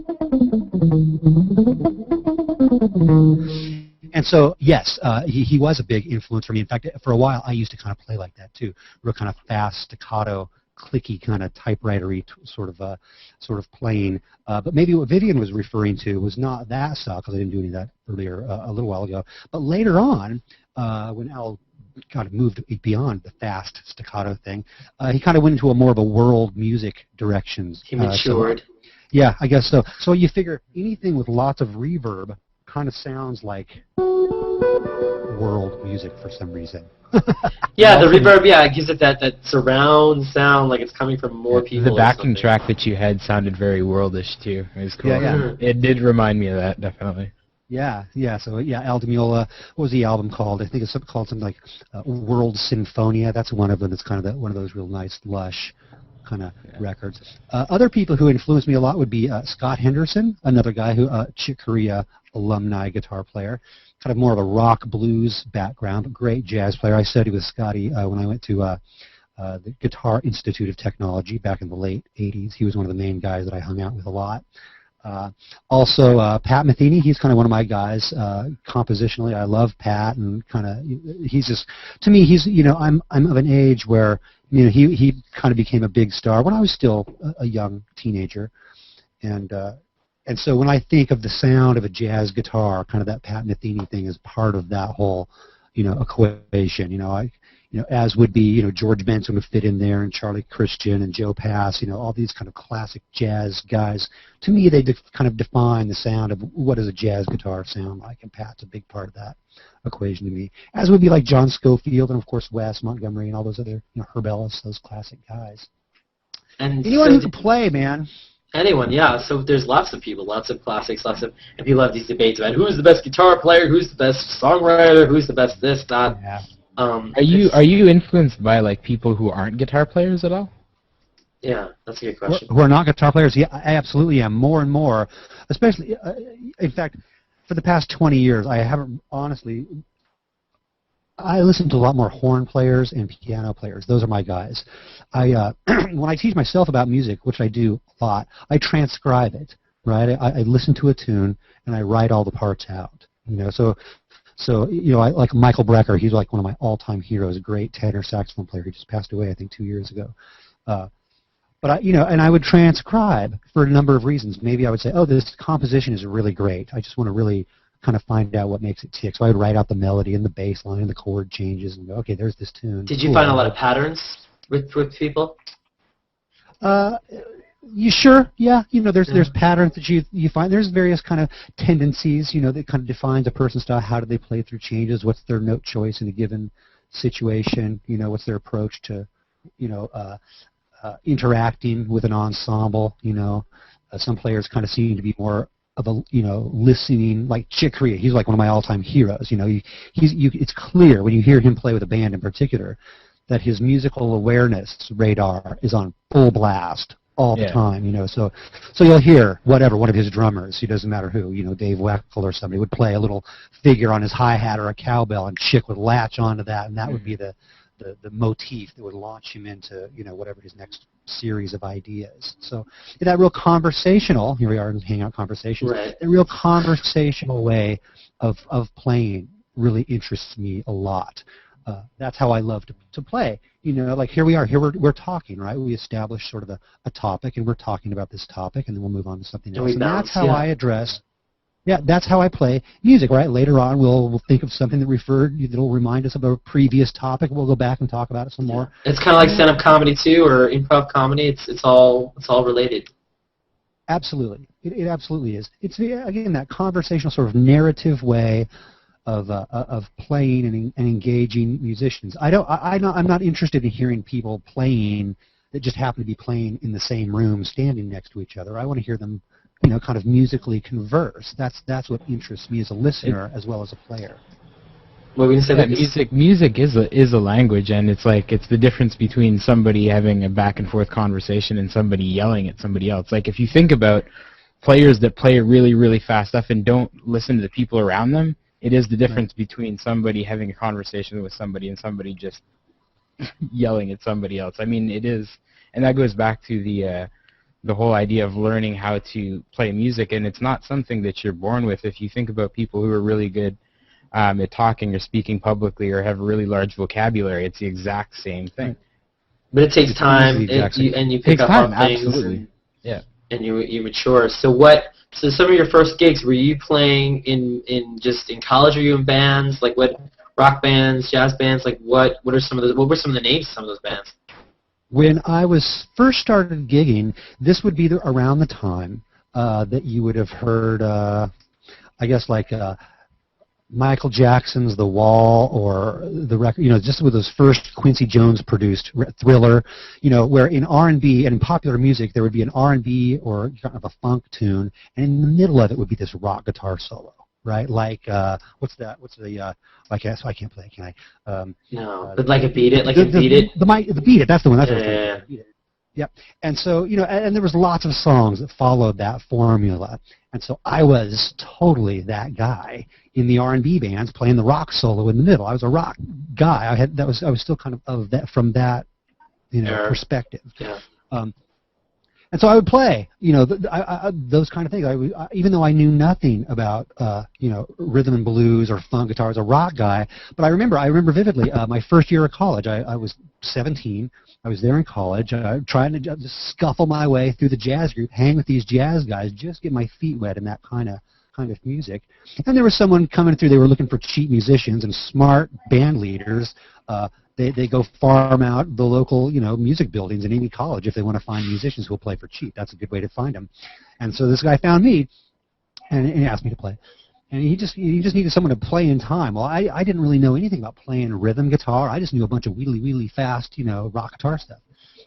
And so, yes, he was a big influence for me. In fact, for a while, I used to kind of play like that too, real kind of fast, staccato, clicky kind of typewriter-y sort of playing. But maybe what Vivian was referring to was not that style, because I didn't do any of that earlier a little while ago. But later on, when Al kind of moved beyond the fast staccato thing, he kind of went into more of a world music directions. He matured. Yeah, I guess so. So you figure anything with lots of reverb kind of sounds like world music for some reason. Yeah, the reverb, it gives it that surround sound, like it's coming from more people. The backing track that you had sounded very worldish too. It was cool. Yeah. It did remind me of that, definitely. Yeah. So Al Di Meola. What was the album called? I think it's called something like World Sinfonia. That's one of them. It's kind of one of those real nice, lush kind of records. Other people who influenced me a lot would be Scott Henderson, another guy who Chick Corea alumni guitar player, kind of more of a rock blues background, but great jazz player. I studied with Scotty when I went to the Guitar Institute of Technology back in the late 80s. He was one of the main guys that I hung out with a lot. Also, Pat Metheny, he's kind of one of my guys compositionally. I love Pat, and kind of he's just, to me, he's, I'm of an age where he kind of became a big star when I was still a young teenager, and so when I think of the sound of a jazz guitar, kind of that Pat Metheny thing is part of that whole equation. As would be, George Benson would fit in there, and Charlie Christian and Joe Pass, all these kind of classic jazz guys. To me, they kind of define the sound of what does a jazz guitar sound like, and Pat's a big part of that equation to me. As would be like John Scofield, and of course Wes Montgomery, and all those other, Herb Ellis, those classic guys. And anyone who can play, man. Anyone, yeah. So there's lots of people, lots of classics, and people have these debates about who's the best guitar player, who's the best songwriter, who's the best this, that. Yeah. Are you influenced by like people who aren't guitar players at all? Yeah, that's a good question. Who are not guitar players? Yeah, I absolutely am. More and more, especially, in fact, for the past 20 years, I haven't, honestly, I listen to a lot more horn players and piano players. Those are my guys. When I teach myself about music, which I do a lot, I transcribe it, right? I listen to a tune, and I write all the parts out, So, I like Michael Brecker. He's like one of my all-time heroes, a great tenor saxophone player. He just passed away, I think, 2 years ago. But and I would transcribe for a number of reasons. Maybe I would say, oh, this composition is really great. I just want to really kind of find out what makes it tick. So I would write out the melody and the bass line and the chord changes and go, okay, there's this tune. Did you find a lot of patterns with people? You sure? Yeah. There's patterns that you find. There's various kind of tendencies, that kind of defines a person's style. How do they play through changes? What's their note choice in a given situation? What's their approach to, interacting with an ensemble? Some players kind of seem to be more of a, listening, like Chick Corea. He's like one of my all-time heroes. It's clear when you hear him play with a band in particular that his musical awareness radar is on full blast all the time, So you'll hear whatever one of his drummers, it doesn't matter who, Dave Weckl or somebody would play a little figure on his hi-hat or a cowbell, and Chick would latch onto that, and that would be the motif that would launch him into, whatever his next series of ideas. So that real conversational, here we are in Hangout Conversations, right. The real conversational way of playing really interests me a lot. That's how I love to play. Like here we are, we're talking, right? We establish sort of a topic, and we're talking about this topic, and then we'll move on to something else. And that's how I address. Yeah, that's how I play music, right? Later on, we'll think of something that'll remind us of a previous topic. We'll go back and talk about it some more. It's kind of like stand-up comedy too, or improv comedy. It's all related. Absolutely, it absolutely is. It's again that conversational sort of narrative way of playing and engaging musicians. I'm not interested in hearing people playing that just happen to be playing in the same room, standing next to each other. I want to hear them, kind of musically converse. That's what interests me as a listener as well as a player. Well, we can say music is a language, and it's the difference between somebody having a back and forth conversation and somebody yelling at somebody else. Like if you think about players that play really, really fast stuff and don't listen to the people around them, it is the difference between somebody having a conversation with somebody and somebody just yelling at somebody else. I mean, it is, and that goes back to the whole idea of learning how to play music, and it's not something that you're born with. If you think about people who are really good at talking or speaking publicly or have a really large vocabulary, it's the exact same thing. But it takes time, and you pick up on things. Absolutely. And you mature. So some of your first gigs, were you playing in college? Were you in bands? Like what rock bands, jazz bands? Like what were some of the names of some of those bands? When I was first started gigging, this would be around the time that you would have heard, I guess, like Michael Jackson's The Wall or the record, just with those first Quincy Jones produced Thriller, where in R&B and in popular music there would be an R&B or kind of a funk tune, and in the middle of it would be this rock guitar solo, right? Like what's the I can't play, can I? No, but like a Beat It, Beat It. The Beat It, that's the one. That's yeah. Beat It. Yep. And so, and there was lots of songs that followed that formula. And so I was totally that guy in the R&B bands playing the rock solo in the middle. I was a rock guy. I was still kind of that from that, perspective. Yeah. And so I would play, those kind of things. Even though I knew nothing about, rhythm and blues or funk guitar, I was a rock guy. But I remember vividly my first year of college. I was 17. I was there in college, trying to just scuffle my way through the jazz group, hang with these jazz guys, just get my feet wet in that kind of music. And there was someone coming through. They were looking for cheap musicians and smart band leaders. They go farm out the local, music buildings in any college if they want to find musicians who will play for cheap. That's a good way to find them. And so this guy found me, and he asked me to play. And he just needed someone to play in time. Well, I didn't really know anything about playing rhythm guitar. I just knew a bunch of wheelie fast, rock guitar stuff.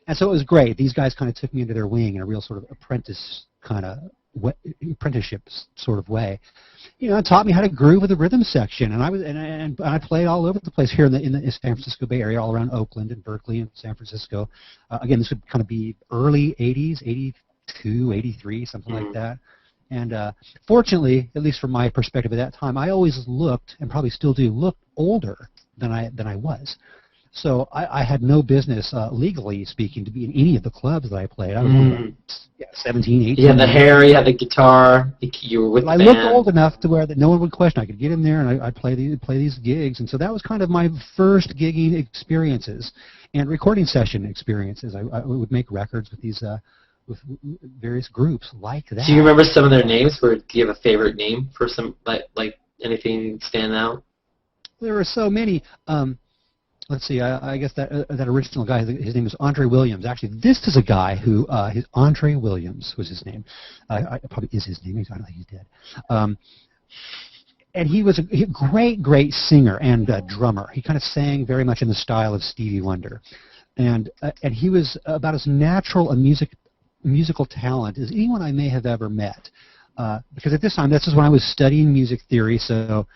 And so it was great. These guys kind of took me under their wing in a real sort of apprentice kind of apprenticeship sort of way. It taught me how to groove with the rhythm section, and I played all over the place here in the San Francisco Bay Area, all around Oakland and Berkeley and San Francisco. Again, this would kind of be early 80s, 82, 83, something like that. And fortunately, at least from my perspective at that time, I always looked, and probably still do, look older than I was. So I had no business, legally speaking, to be in any of the clubs that I played. I was 17, 18. You had the hair, you had the guitar, you were with the band. I looked old enough to where that no one would question. I could get in there and I'd play these gigs. And so that was kind of my first gigging experiences and recording session experiences. I would make records with these with various groups like that. Do you remember some of their names? Or do you have a favorite name for some, like anything stand out? There were so many. Let's see. I guess that original guy, his name was Andre Williams. Actually, this is a guy who Andre Williams was his name. Probably is his name. I don't think he's dead. And he was a great singer and drummer. He kind of sang very much in the style of Stevie Wonder, and he was about as natural a musical talent as anyone I may have ever met. Because at this time, this is when I was studying music theory, so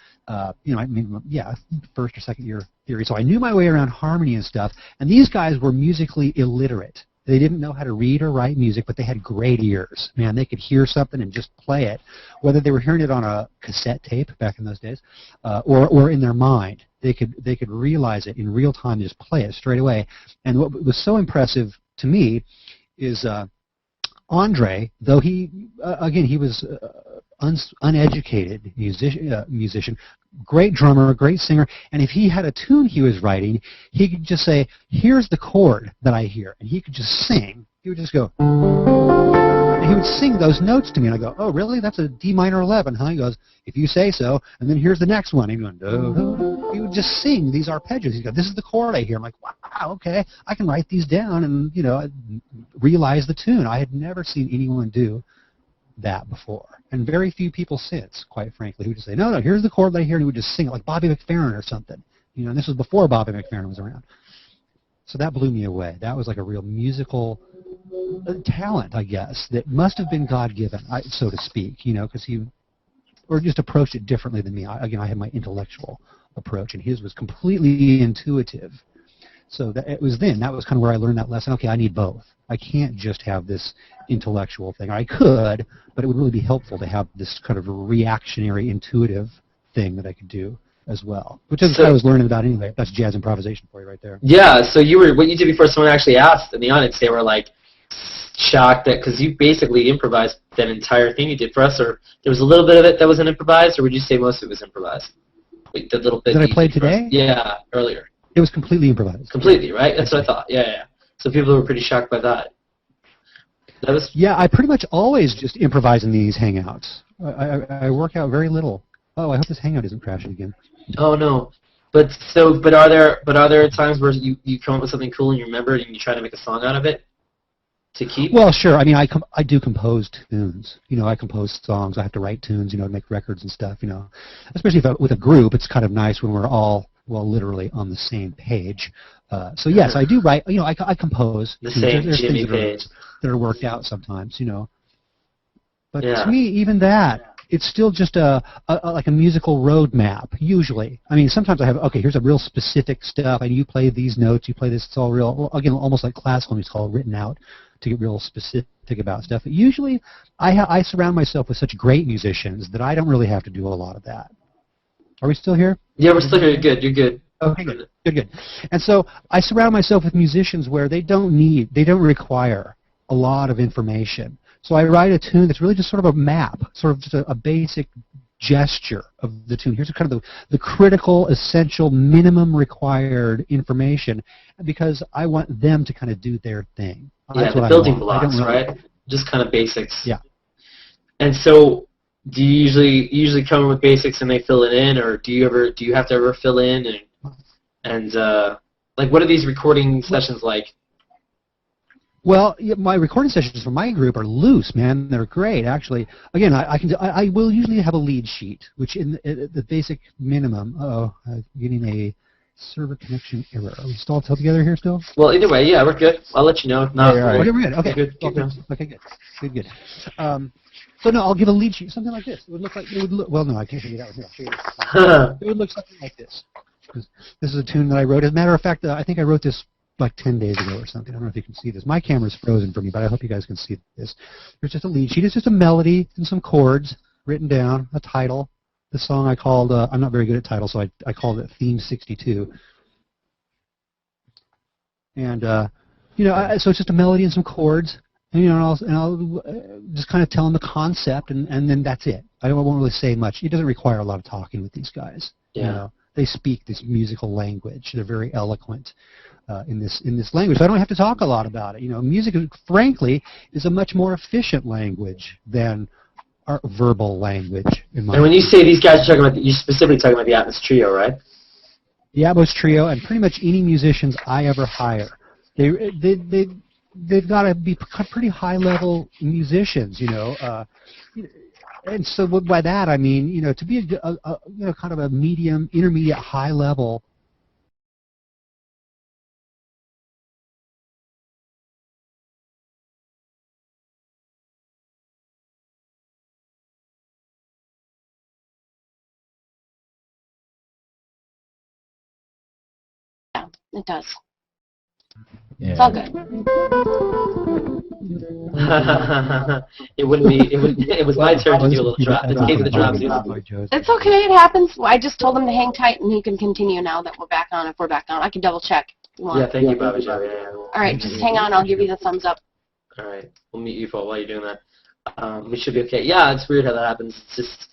first or second year theory. So I knew my way around harmony and stuff. And these guys were musically illiterate. They didn't know how to read or write music, but they had great ears. Man, they could hear something and just play it, whether they were hearing it on a cassette tape back in those days, or in their mind. They could realize it in real time and just play it straight away. And what was so impressive to me is Andre, though he was uneducated musician, great drummer, great singer, and if he had a tune he was writing, he could just say, "Here's the chord that I hear," and he could just sing. He would just go, and he would sing those notes to me, and I go, "Oh, really? That's a D minor 11, huh?" He goes, "If you say so." And then here's the next one. He'd go, do, do. He would just sing these arpeggios. He'd go, "This is the chord I hear." I'm like, "Wow, okay, I can write these down and realize the tune." I had never seen anyone do that before, and very few people since, quite frankly, who would just say, no, here's the chord that I hear, and he would just sing it like Bobby McFerrin or something. And this was before Bobby McFerrin was around. So that blew me away. That was like a real musical talent, I guess, that must have been God-given, so to speak, because he or just approached it differently than me. I had my intellectual approach, and his was completely intuitive. So that was kind of where I learned that lesson. Okay, I need both. I can't just have this intellectual thing. I could, but it would really be helpful to have this kind of reactionary, intuitive thing that I could do as well, which is what I was learning about anyway. That's jazz improvisation for you right there. Yeah, so what you did before someone actually asked in the audience, they were like shocked that, because you basically improvised that entire thing you did for us, or there was a little bit of it that wasn't improvised, or would you say most of it was improvised? Like the little bit that I played today? Yeah, earlier. It was completely improvised. Completely, right? That's what I thought. Yeah. So people were pretty shocked by that. Yeah, I pretty much always just improvise in these hangouts. I work out very little. Oh, I hope this hangout isn't crashing again. Oh no, but are there times where you come up with something cool and you remember it and you try to make a song out of it to keep? Well, sure. I mean, I do compose tunes. I compose songs. I have to write tunes. To make records and stuff. Especially with a group, it's kind of nice when we're all literally on the same page. So yes, I do write. I compose. The same Jimmy page that are worked out sometimes. But to me, even that, it's still just like a musical roadmap. Usually, I mean, sometimes I have here's a real specific stuff, and you play these notes, you play this. It's all real. Again, almost like classical music, all written out to get real specific about stuff. But usually, I surround myself with such great musicians that I don't really have to do a lot of that. Are we still here? Yeah, we're still here. You're good. Okay, good. And so I surround myself with musicians where they don't require a lot of information. So I write a tune that's really just sort of a map, sort of just a basic gesture of the tune. Here's kind of the critical, essential, minimum required information, because I want them to kind of do their thing. Yeah, the building blocks, right? Just kind of basics. Yeah. And so, do you usually come in with basics and they fill it in, or do you have to ever fill in and like, what are these recording sessions like? Well, my recording sessions for my group are loose, man. They're great, actually. Again, I will usually have a lead sheet, which in the basic minimum. I'm getting a server connection error. Are we still together here still? Well, either way, yeah, we're good. I'll let you know. If not, we're good. Okay, good. Okay, good. So no, I'll give a lead sheet, something like this. It would look like, well, no, I can't show you that one. Here, I'll show you this. It would look something like this. This is a tune that I wrote. As a matter of fact, I think I wrote this like 10 days ago or something. I don't know if you can see this. My camera's frozen for me, but I hope you guys can see this. There's just a lead sheet. It's just a melody and some chords written down, a title. The song I called, I'm not very good at titles, so I called it Theme 62. And, so it's just a melody and some chords. And, I'll just kind of tell them the concept, and then that's it. I won't really say much. It doesn't require a lot of talking with these guys. Yeah. They speak this musical language. They're very eloquent in this language. So I don't have to talk a lot about it. Music, frankly, is a much more efficient language than our verbal language. And when you say these guys are talking about, you're specifically talking about the Atmos Trio, right? The Atmos Trio, and pretty much any musicians I ever hire, they've got to be pretty high-level musicians, and so by that I mean, to be a kind of a medium, intermediate, high-level. Yeah, it does. Yeah. It's all good. It was my turn to do a little drop. To take the drops. It's okay. It happens. Well, I just told him to hang tight, and he can continue now that we're back on. If we're back on, I can double check. If you want. Yeah, thank you, Bobbi. Yeah. All right, just hang on. I'll give you the thumbs up. All right, we'll meet you while you're doing that. We should be okay. Yeah, it's weird how that happens. It's just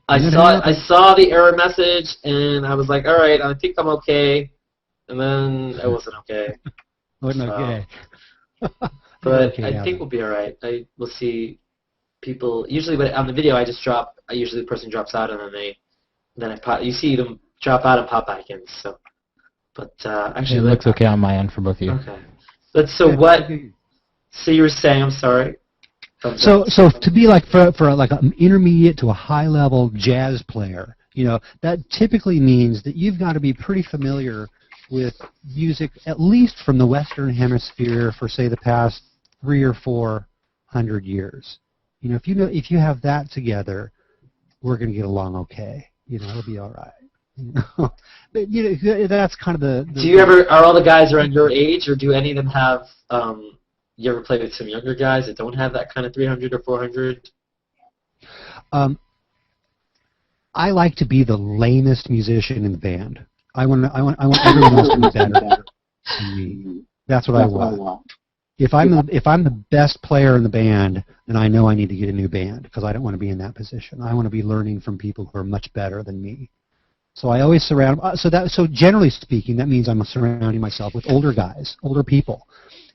I saw the error message, and I was like, all right, I think I'm okay, and then it wasn't okay. Wasn't okay. But I think we'll be all right. We'll see people. Usually, but on the video, I just drop. Usually, the person drops out, and then I pop. You see them drop out and pop back in. So, but actually, it looks okay on my end for both of you. Okay. But so what? So you were saying? I'm sorry. So to be like for like an intermediate to a high level jazz player, that typically means that you've got to be pretty familiar with music, at least from the Western Hemisphere, for say the past 300 or 400 years. If you have that together, we're going to get along okay. It'll be all right. But that's kind of the. Do you ever? Are all the guys around your age, or do any of them have? You ever play with some younger guys that don't have that kind of 300 or 400? I like to be the lamest musician in the band. I want everyone else to be better than me. That's what I want. If I'm the best player in the band, then I know I need to get a new band because I don't want to be in that position. I want to be learning from people who are much better than me. So I always surround. So generally speaking, that means I'm surrounding myself with older guys, older people,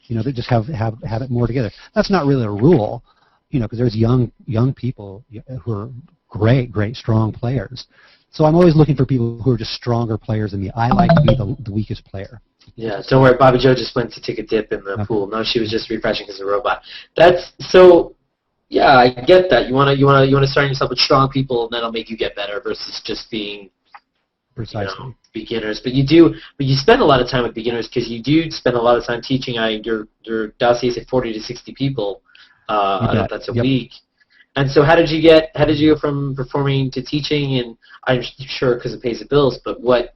that just have it more together. That's not really a rule, because there's young people who are great, strong players. So I'm always looking for people who are just stronger players than me. I like to be the weakest player. Yeah, don't worry. Bobbi Jo just went to take a dip in the pool. No, she was just refreshing because of a robot. That's so. Yeah, I get that. You want to surround yourself with strong people, and that'll make you get better versus just being precisely beginners. But you spend a lot of time with beginners because you do spend a lot of time teaching. Your dossier is 40 to 60 people. I don't know if that's a week. And so how did you go from performing to teaching? And I'm sure because it pays the bills, but what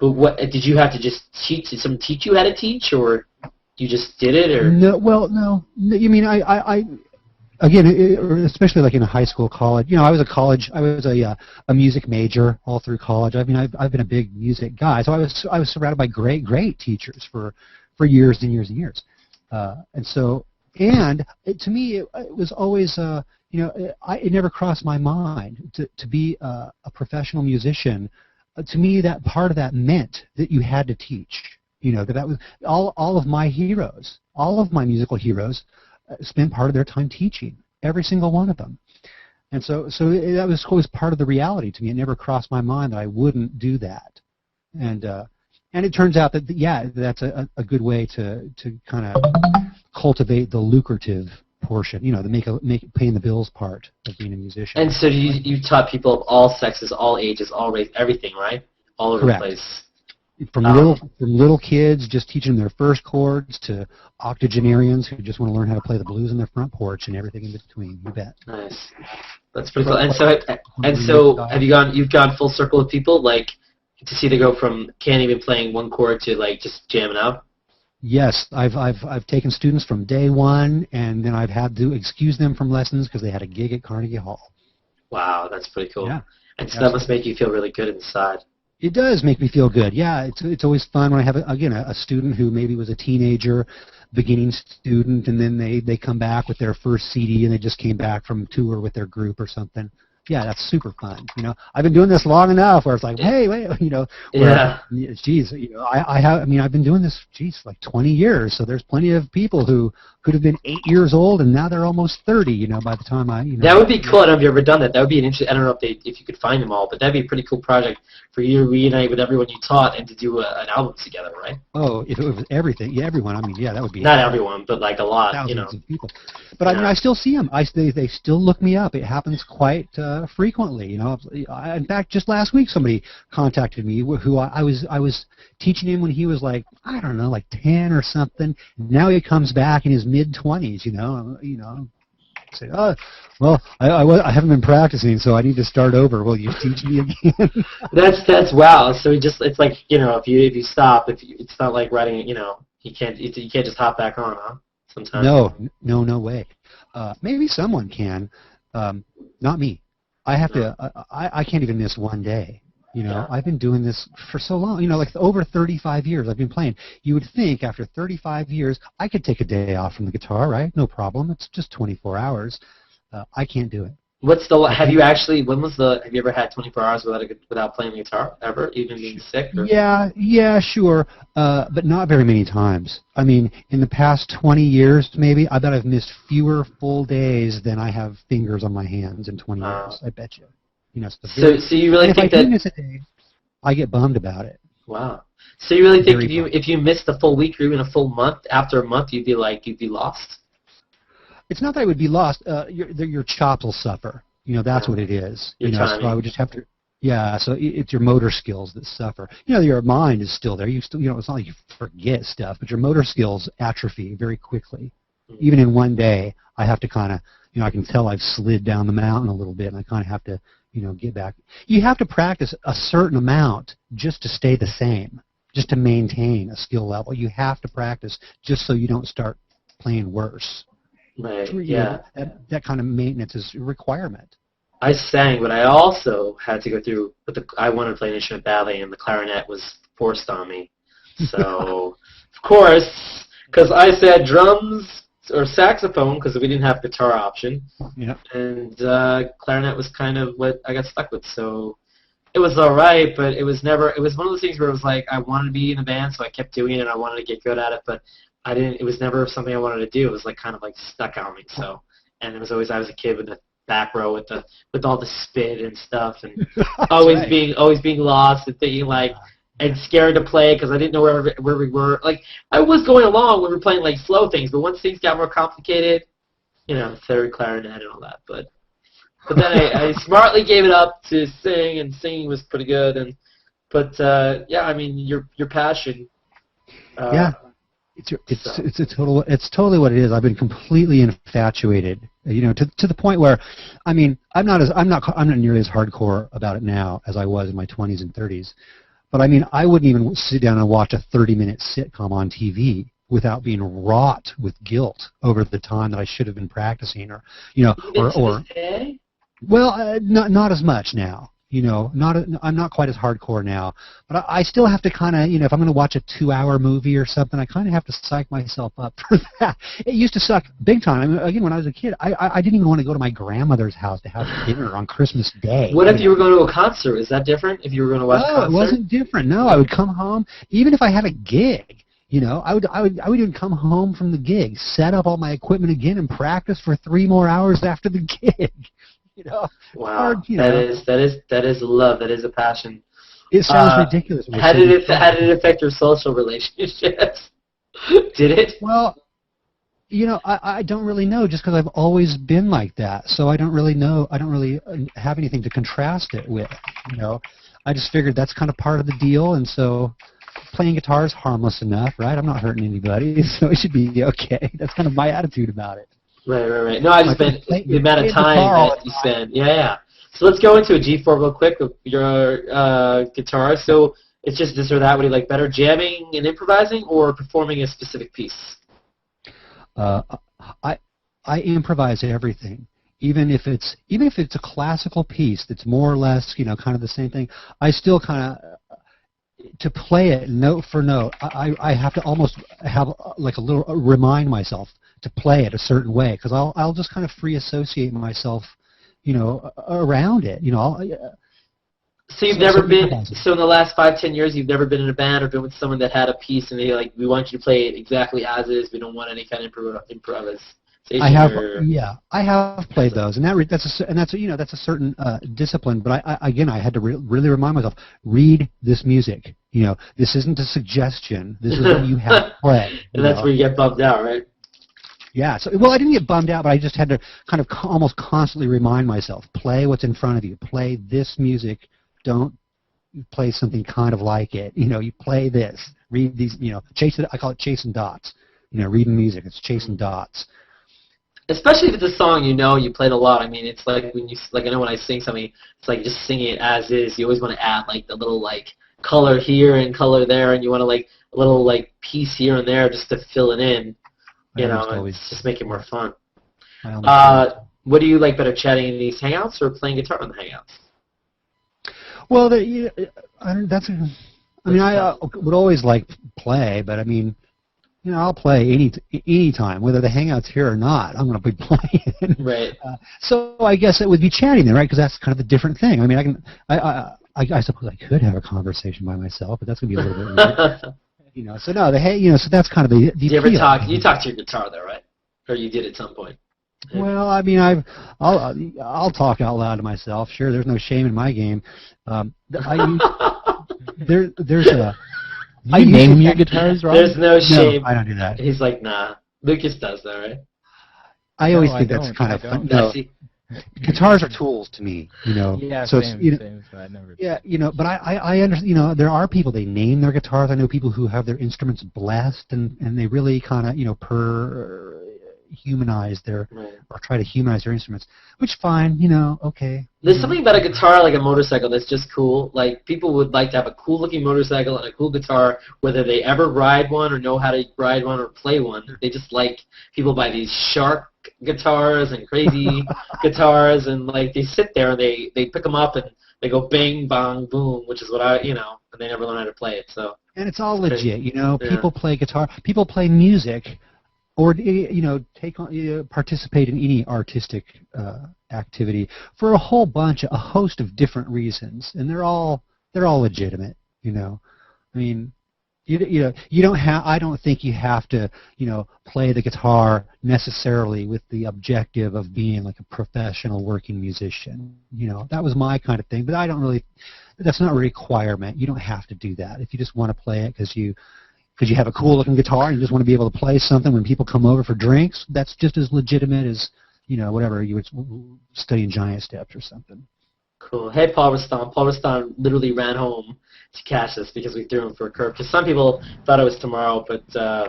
did you have to just teach? Did someone teach you how to teach, or you just did it? Or no. You mean I again, especially like in a high school, college. I was a music major all through college. I mean, I've been a big music guy, so I was surrounded by great teachers for years and years and years. To me, it was always, it never crossed my mind to be a professional musician. To me, that part of that meant that you had to teach. That was all of my heroes, all of my musical heroes, spent part of their time teaching. Every single one of them. And so that was always part of the reality to me. It never crossed my mind that I wouldn't do that. And it turns out that that's a good way to kind of cultivate the lucrative portion, the paying the bills part of being a musician. And so you taught people of all sexes, all ages, all race, everything, right? All over Correct. the place. From little kids just teaching them their first chords to octogenarians who just want to learn how to play the blues on their front porch and everything in between. You bet. Nice. That's pretty cool. And so have you've gone full circle with people, like, to see they go from can't even playing one chord to like just jamming out? Yes, I've taken students from day one, and then I've had to excuse them from lessons because they had a gig at Carnegie Hall. Wow, that's pretty cool. Yeah, and so that must make you feel really good inside. It does make me feel good. Yeah, it's always fun when I have a student who maybe was a teenager, beginning student, and then they come back with their first CD and they just came back from tour with their group or something. Yeah, that's super fun. I've been doing this long enough where it's like, hey, wait, yeah. Geez, I've been doing this, like 20 years. So there's plenty of people who could have been 8 years old and now they're almost 30. By the time that would be cool. I don't know if you've ever done that. That would be an interesting. I don't know if you could find them all, but that'd be a pretty cool project for you to reunite with everyone you taught and to do an album together, right? Oh, if it was everything, everyone. That would be not everyone, but like a lot, thousands of people. But I still see them. They still look me up. It happens quite frequently. In fact, just last week somebody contacted me who I was teaching him when he was like, I don't know, like 10 or something. Now he comes back in his mid-20s. Say, oh, well, I haven't been practicing, so I need to start over. Will you teach me again? That's wow. So it's like if you stop, it's not like writing. You can't just hop back on, huh? Sometimes. No way. Maybe someone can, not me. I have to. I can't even miss one day. I've been doing this for so long. Like over 35 years I've been playing. You would think after 35 years I could take a day off from the guitar, right? No problem. It's just 24 hours. I can't do it. Have you ever had 24 hours without playing the guitar ever, even being sick? Or? Yeah, sure. But not very many times. I mean, in the past 20 years maybe, I bet I've missed fewer full days than I have fingers on my hands in 20 years. I bet you. So you really think that? Miss a day, I get bummed about it. Wow. So you really think if you missed a full week or even a full month, after a month you'd be lost? It's not that I would be lost. Your chops will suffer. That's what it is. So I would just have to. Yeah. So it's your motor skills that suffer. Your mind is still there. It's not like you forget stuff, but your motor skills atrophy very quickly. Mm-hmm. Even in one day, I have to kind of. I can tell I've slid down the mountain a little bit, and I kind of have to. Get back. You have to practice a certain amount just to stay the same, just to maintain a skill level. You have to practice just so you don't start playing worse. Right, yeah. That kind of maintenance is a requirement. I sang, but I also had to go through, I wanted to play an instrument badly, and the clarinet was forced on me. So, of course, because I said drums or saxophone because we didn't have guitar option. Yeah. And clarinet was kind of what I got stuck with. So it was all right, but it was one of those things where it was like I wanted to be in a band, so I kept doing it and I wanted to get good at it, but it was never something I wanted to do. It was like kind of like stuck on me. So, and it was always, I was a kid with the back row with all the spit and stuff, and always being lost and thinking like, and scared to play because I didn't know where we were. Like, I was going along when we were playing, like, slow things, but once things got more complicated, third clarinet and all that. But then I smartly gave it up to sing, and singing was pretty good. But I mean, your passion. Yeah, it's totally what it is. I've been completely infatuated, to the point where, I mean, I'm not nearly as hardcore about it now as I was in my 20s and 30s. But I mean, I wouldn't even sit down and watch a 30-minute sitcom on TV without being wrought with guilt over the time that I should have been practicing, not as much now. I'm not quite as hardcore now, but I still have to kind of, if I'm going to watch a 2-hour movie or something, I kind of have to psych myself up for that. It used to suck big time. I mean, again, when I was a kid, I didn't even want to go to my grandmother's house to have dinner on Christmas Day. What if you were going to a concert? Is that different? If you were going to watch a concert? No, it wasn't different. No, I would come home, even if I had a gig. I would even come home from the gig, set up all my equipment again, and practice for 3 more hours after the gig. Wow, that is love. That is a passion. It sounds ridiculous. How did it affect your social relationships? Did it? Well, I don't really know, just because I've always been like that. So I don't really know. I don't really have anything to contrast it with. I just figured that's kind of part of the deal, and so playing guitar is harmless enough, right? I'm not hurting anybody, so it should be okay. That's kind of my attitude about it. Right. No, I just meant the amount of time that you spend. Yeah. So let's go into a G4 real quick with your guitar. So it's just this or that. What do you like better, jamming and improvising, or performing a specific piece? I improvise everything. Even if it's a classical piece that's more or less, kind of the same thing, I still kind of to play it note for note. I have to almost have like a little remind myself to play it a certain way, because I'll just kind of free associate myself, around it. So you've never been. So in the last 5-10 years, you've never been in a band or been with someone that had a piece and they like, we want you to play it exactly as is. We don't want any kind of improvisation. I have played those, and that's a certain discipline. But I had to really remind myself: read this music. This isn't a suggestion. This is what you have to play. And that's where you get bummed out, right? Yeah. So, well, I didn't get bummed out, but I just had to kind of almost constantly remind myself: play what's in front of you. Play this music. Don't play something kind of like it. You play this. Read these. Chase it. I call it chasing dots. Reading music. It's chasing dots. Especially if it's a song you played a lot. I mean, it's like when I know when I sing something, it's like just singing it as is. You always want to add like the little like color here and color there, and you want to like a little like piece here and there just to fill it in. It's just make it more fun. What do you like better, chatting in these hangouts or playing guitar on the hangouts? Well, I would always like play, but I mean. I'll play any time, whether the hangout's here or not. I'm going to be playing. Right. So I guess it would be chatting then, right? Because that's kind of a different thing. I mean, I suppose I could have a conversation by myself, but that's going to be a little bit weird. So no, so that's kind of the. Do you ever talk? You talk to your guitar though, right? Or you did at some point. Well, I mean, I'll talk out loud to myself. Sure, there's no shame in my game. There's a. Do you name your guitars, Rob? There's no shame. No, I don't do that. He's like, nah. Lucas does that, right? I always think that's kind of fun. No, guitars are tools to me, Yeah, so same. So I never. Yeah, but I understand. There are people, they name their guitars. I know people who have their instruments blessed, and they really kind of humanize or try to humanize their instruments, which fine, okay. There's something about a guitar like a motorcycle that's just cool. Like, people would like to have a cool-looking motorcycle and a cool guitar, whether they ever ride one or know how to ride one or play one. They just like, people buy these shark guitars and crazy guitars, and like they sit there and they pick them up and they go bang, bang, boom, which is what and they never learn how to play it. So. And it's all legit, People play guitar. People play music. Or participate in any artistic activity for a host of different reasons, and they're all legitimate. I mean, you don't have. I don't think you have to play the guitar necessarily with the objective of being like a professional working musician. That was my kind of thing, but I don't really. That's not a requirement. You don't have to do that. If you just want to play it because you have a cool-looking guitar and you just want to be able to play something when people come over for drinks, that's just as legitimate as, whatever, you would studying giant steps or something. Cool. Hey, Paul Rastan. Paul Rastan literally ran home to catch us because we threw him for a curve. Because some people thought it was tomorrow, but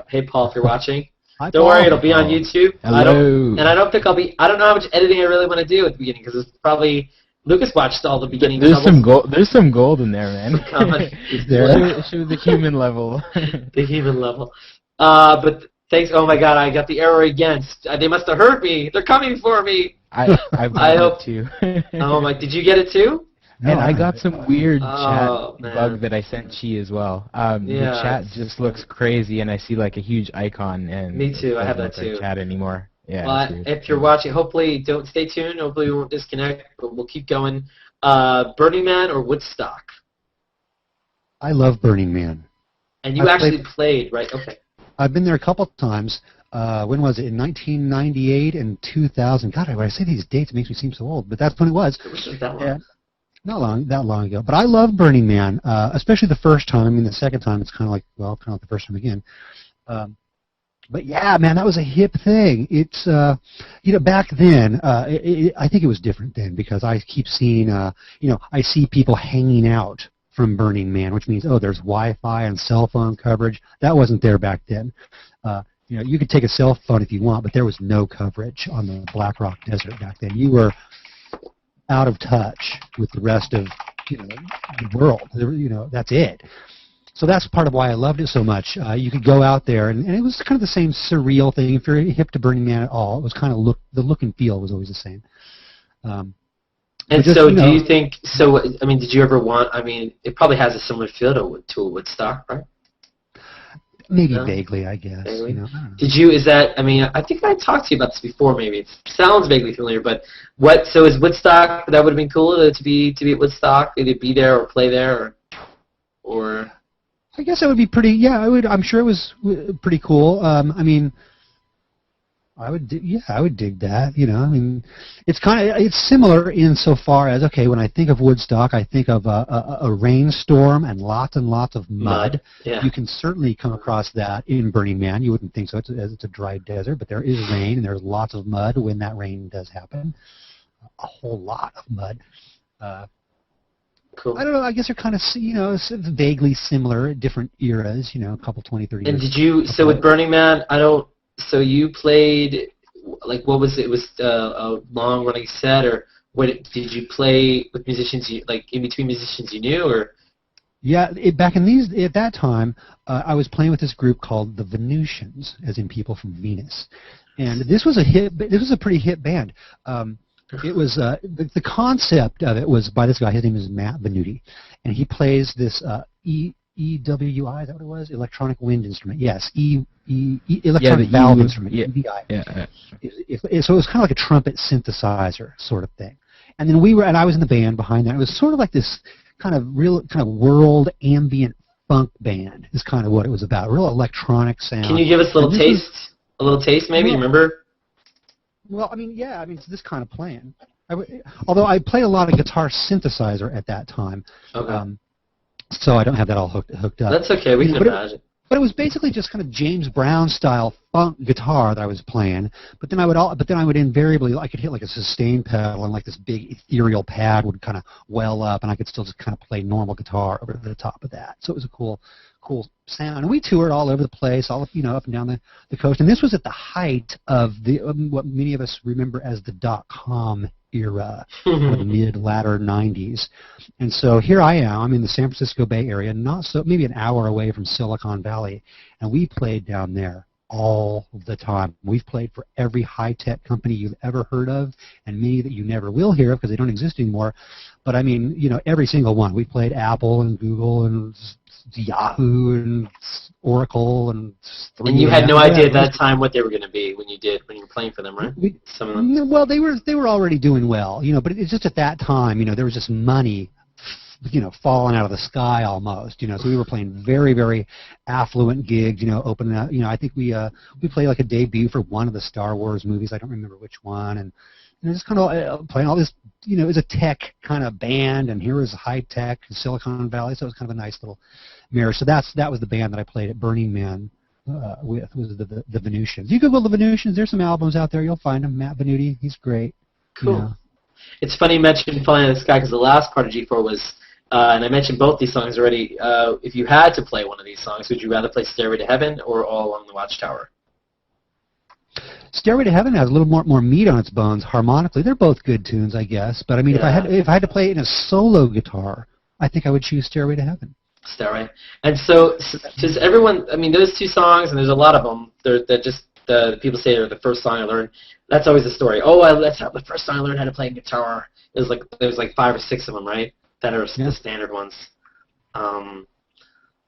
hey, Paul, if you're watching, don't worry, it'll be on YouTube. Hello. I don't know how much editing I really want to do at the beginning, because it's probably... Lucas watched all the beginning. There's some gold in there, man. Show the human level. The human level. But thanks. Oh my God, I got the error again. They must have heard me. They're coming for me. I hope too. Oh my! Did you get it too? And I got some weird chat bug that I sent Chi as well. The chat just looks crazy, and I see like a huge icon. And me too. I have that too. Chat anymore. Yeah. Well, if you're watching, hopefully don't stay tuned. Hopefully we won't disconnect, but we'll keep going. Burning Man or Woodstock? I love Burning Man. And you actually played, right? Okay. I've been there a couple times. When was it? In 1998 and 2000. God, when I say these dates, it makes me seem so old, but that's when it was. It was that long. Yeah. Not that long ago. But I love Burning Man, especially the first time. I mean, the second time, it's kind of like the first time again. But yeah, man, that was a hip thing. It's, back then, I think it was different then, because I keep seeing, I see people hanging out from Burning Man, which means, oh, there's Wi-Fi and cell phone coverage. That wasn't there back then. You could take a cell phone if you want, but there was no coverage on the Black Rock Desert back then. You were out of touch with the rest of the world. That's it. So that's part of why I loved it so much. You could go out there, and it was kind of the same surreal thing. If you're hip to Burning Man at all, it was kind of the look and feel was always the same. And so, do you think? So, I mean, did you ever want? I mean, it probably has a similar feel to a Woodstock, right? Maybe vaguely, I guess. Vaguely. Did you? Is that? I mean, I think I talked to you about this before. Maybe it sounds vaguely familiar, but what? So, is Woodstock? That would have been cool to be at Woodstock, either be there or play there, or. I guess it would be pretty. Yeah, I would. I'm sure it was pretty cool. I mean, I would dig that. I mean, it's similar insofar as, okay, when I think of Woodstock, I think of a rainstorm and lots of mud. Yeah. You can certainly come across that in Burning Man. You wouldn't think so, as it's a dry desert, but there is rain and there's lots of mud when that rain does happen. A whole lot of mud. Cool. I don't know. I guess they're kind of, vaguely similar, different eras. A couple, 20, 30 years. And did you? So with Burning Man, So you played, like, what was it? It was a long-running set, or what? Did you play with musicians in between musicians you knew, or? Yeah, at that time, I was playing with this group called the Venusians, as in people from Venus, and this was a hit. This was a pretty hit band. It was the concept of it was by this guy. His name is Matt Venuti, and he plays this EWI. Is that what it was? Electronic wind instrument. Yes, electronic valve instrument. EVI. Yeah. So it was kind of like a trumpet synthesizer sort of thing. And then I was in the band behind that. It was sort of like this kind of world ambient funk band. Is kind of what it was about. Real electronic sound. Can you give us a little taste? A little taste, maybe. Remember? Well, I mean, yeah. I mean, it's this kind of playing. Although I played a lot of guitar synthesizer at that time. Okay. So I don't have that all hooked up. That's okay. We can imagine. But it was basically just kind of James Brown style funk guitar that I was playing. But then I would invariably, I could hit like a sustain pedal, and like this big ethereal pad would kind of well up, and I could still just kind of play normal guitar over the top of that. So it was a cool sound. And we toured all over the place, all up and down the coast. And this was at the height of what many of us remember as the .com era, the mid-latter 90s. And so here I am. I'm in the San Francisco Bay Area, maybe an hour away from Silicon Valley, and we played down there all the time. We've played for every high-tech company you've ever heard of, and many that you never will hear of because they don't exist anymore. But I mean, every single one. We played Apple and Google and Yahoo and Oracle and. And you had no idea at that time what they were going to be when you were playing for them, right? Some of them. Well, they were already doing well, but it's just at that time, there was just money, falling out of the sky almost, so we were playing very, very affluent gigs, opening up, I think we played like a debut for one of the Star Wars movies. I don't remember which one, and just kind of playing all this, it was a tech kind of band, and here was high tech Silicon Valley, so it was kind of a nice little marriage. So that was the band that I played at Burning Man with, was the Venusians. You Google the Venusians, there's some albums out there, you'll find them. Matt Venuti, he's great. Cool. It's funny you mentioned Flying in the Sky because the last part of G4 was, and I mentioned both these songs already, if you had to play one of these songs, would you rather play Stairway to Heaven or All Along the Watchtower? Stairway to Heaven has a little more meat on its bones harmonically. They're both good tunes, I guess. But I mean, if I had to play it in a solo guitar, I think I would choose Stairway to Heaven. Stairway. And so, does everyone? I mean, those two songs, and there's a lot of them. They're just the people say they're the first song I learned. That's always the story. Oh, that's the first song I learned how to play guitar. There's like 5 or 6 of them, right? That are the standard ones.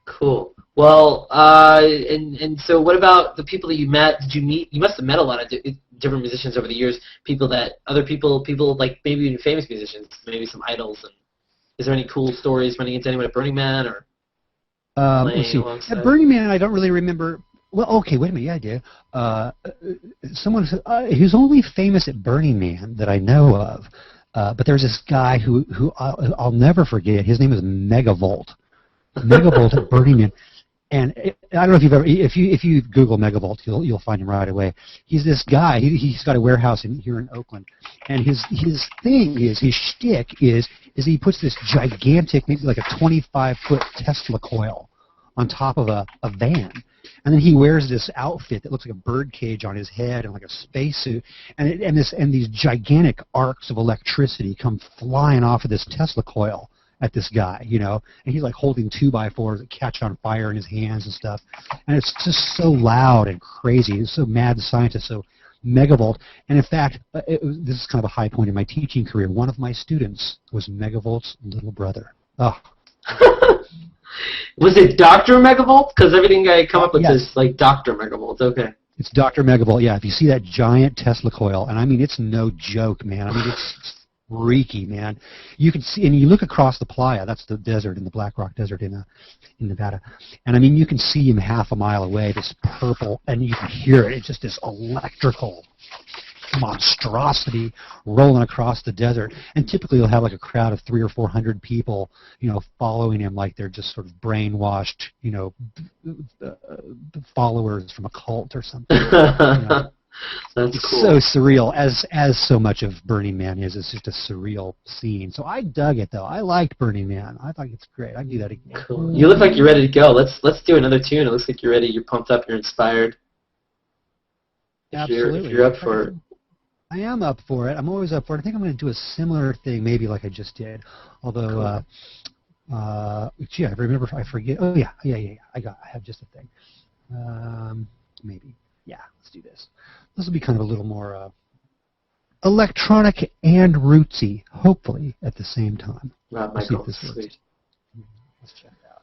Cool. Well, and so what about the people that you met? Did you meet? You must have met a lot of different musicians over the years. Other people like maybe even famous musicians, maybe some idols. And is there any cool stories running into anyone at Burning Man or? Let's see. At Burning Man, I don't really remember. Well, okay, wait a minute. Yeah, I do. Someone who's only famous at Burning Man that I know of. But there's this guy who I'll never forget. His name is Megavolt. Megavolt at Burning Man. And I don't know if you've ever, if you Google Megavolt, you'll find him right away. He's this guy. He's got a warehouse here in Oakland, and his thing is, his shtick is he puts this gigantic, maybe like a 25-foot Tesla coil on top of a van, and then he wears this outfit that looks like a bird cage on his head and like a spacesuit, and these gigantic arcs of electricity come flying off of this Tesla coil at this guy, you know, and he's like holding 2x4s that catch on fire in his hands and stuff, and it's just so loud and crazy. It's so mad scientist, so Megavolt. And in fact, this is kind of a high point in my teaching career. One of my students was Megavolt's little brother. Oh. Was it Dr. Megavolt? Because everything I come up with is like Dr. Megavolt. Okay. It's Dr. Megavolt. Yeah. If you see that giant Tesla coil, and I mean it's no joke, man. I mean it's freaky, man. You can see, and you look across the playa. That's the desert in the Black Rock Desert in Nevada, and I mean you can see him half a mile away. This purple, and you can hear it. It's just this electrical monstrosity rolling across the desert. And typically you'll have like a crowd of 300 or 400 people, you know, following him like they're just sort of brainwashed, you know, followers from a cult or something. You know? That's it's cool. so surreal, as so much of Burning Man is. It's just a surreal scene. So I dug it, though. I liked Burning Man. I thought it's great. I'd do that again. Cool. You look like you're ready to go. Let's do another tune. It looks like you're ready. You're pumped up. You're inspired. Absolutely. If you're up for it. I am up for it. I'm always up for it. I think I'm going to do a similar thing, maybe like I just did. Although, gee, I remember. I forget. Oh yeah. I have just a thing. Maybe. Yeah. Let's do this. This will be kind of a little more electronic and rootsy, hopefully at the same time. Rob We'll see if Michael. this works. Sweet. Let's check it out.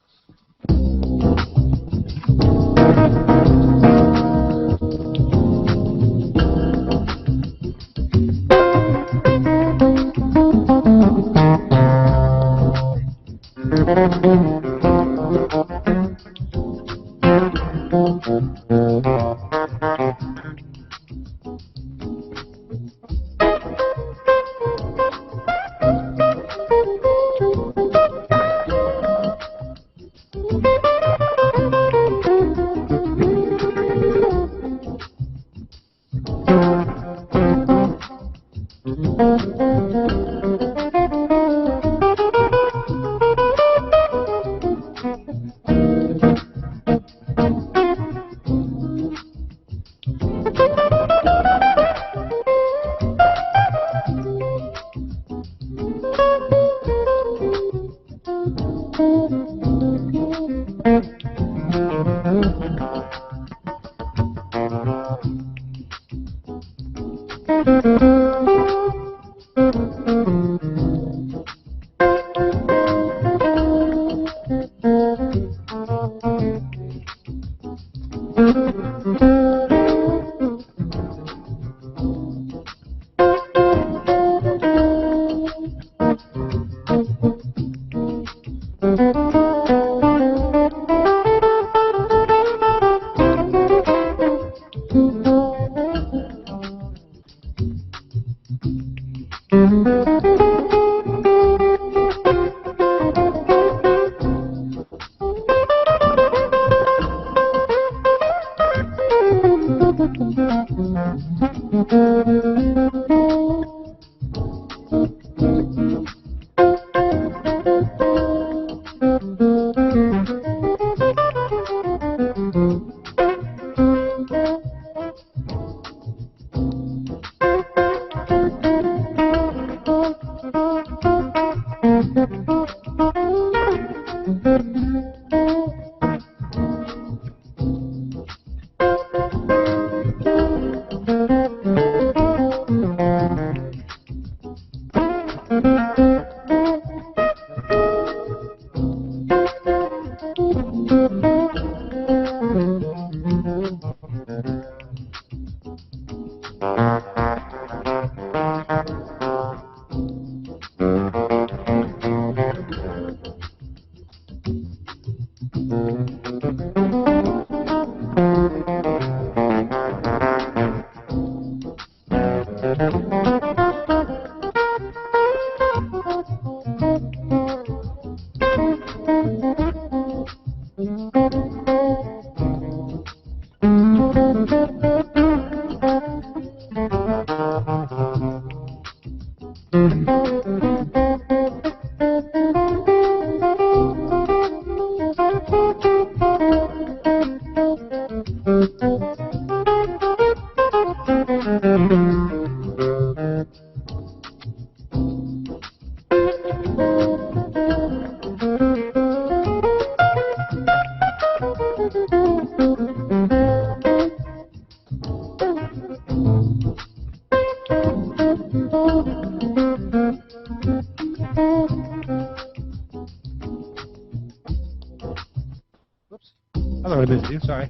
I thought I missed you. Sorry.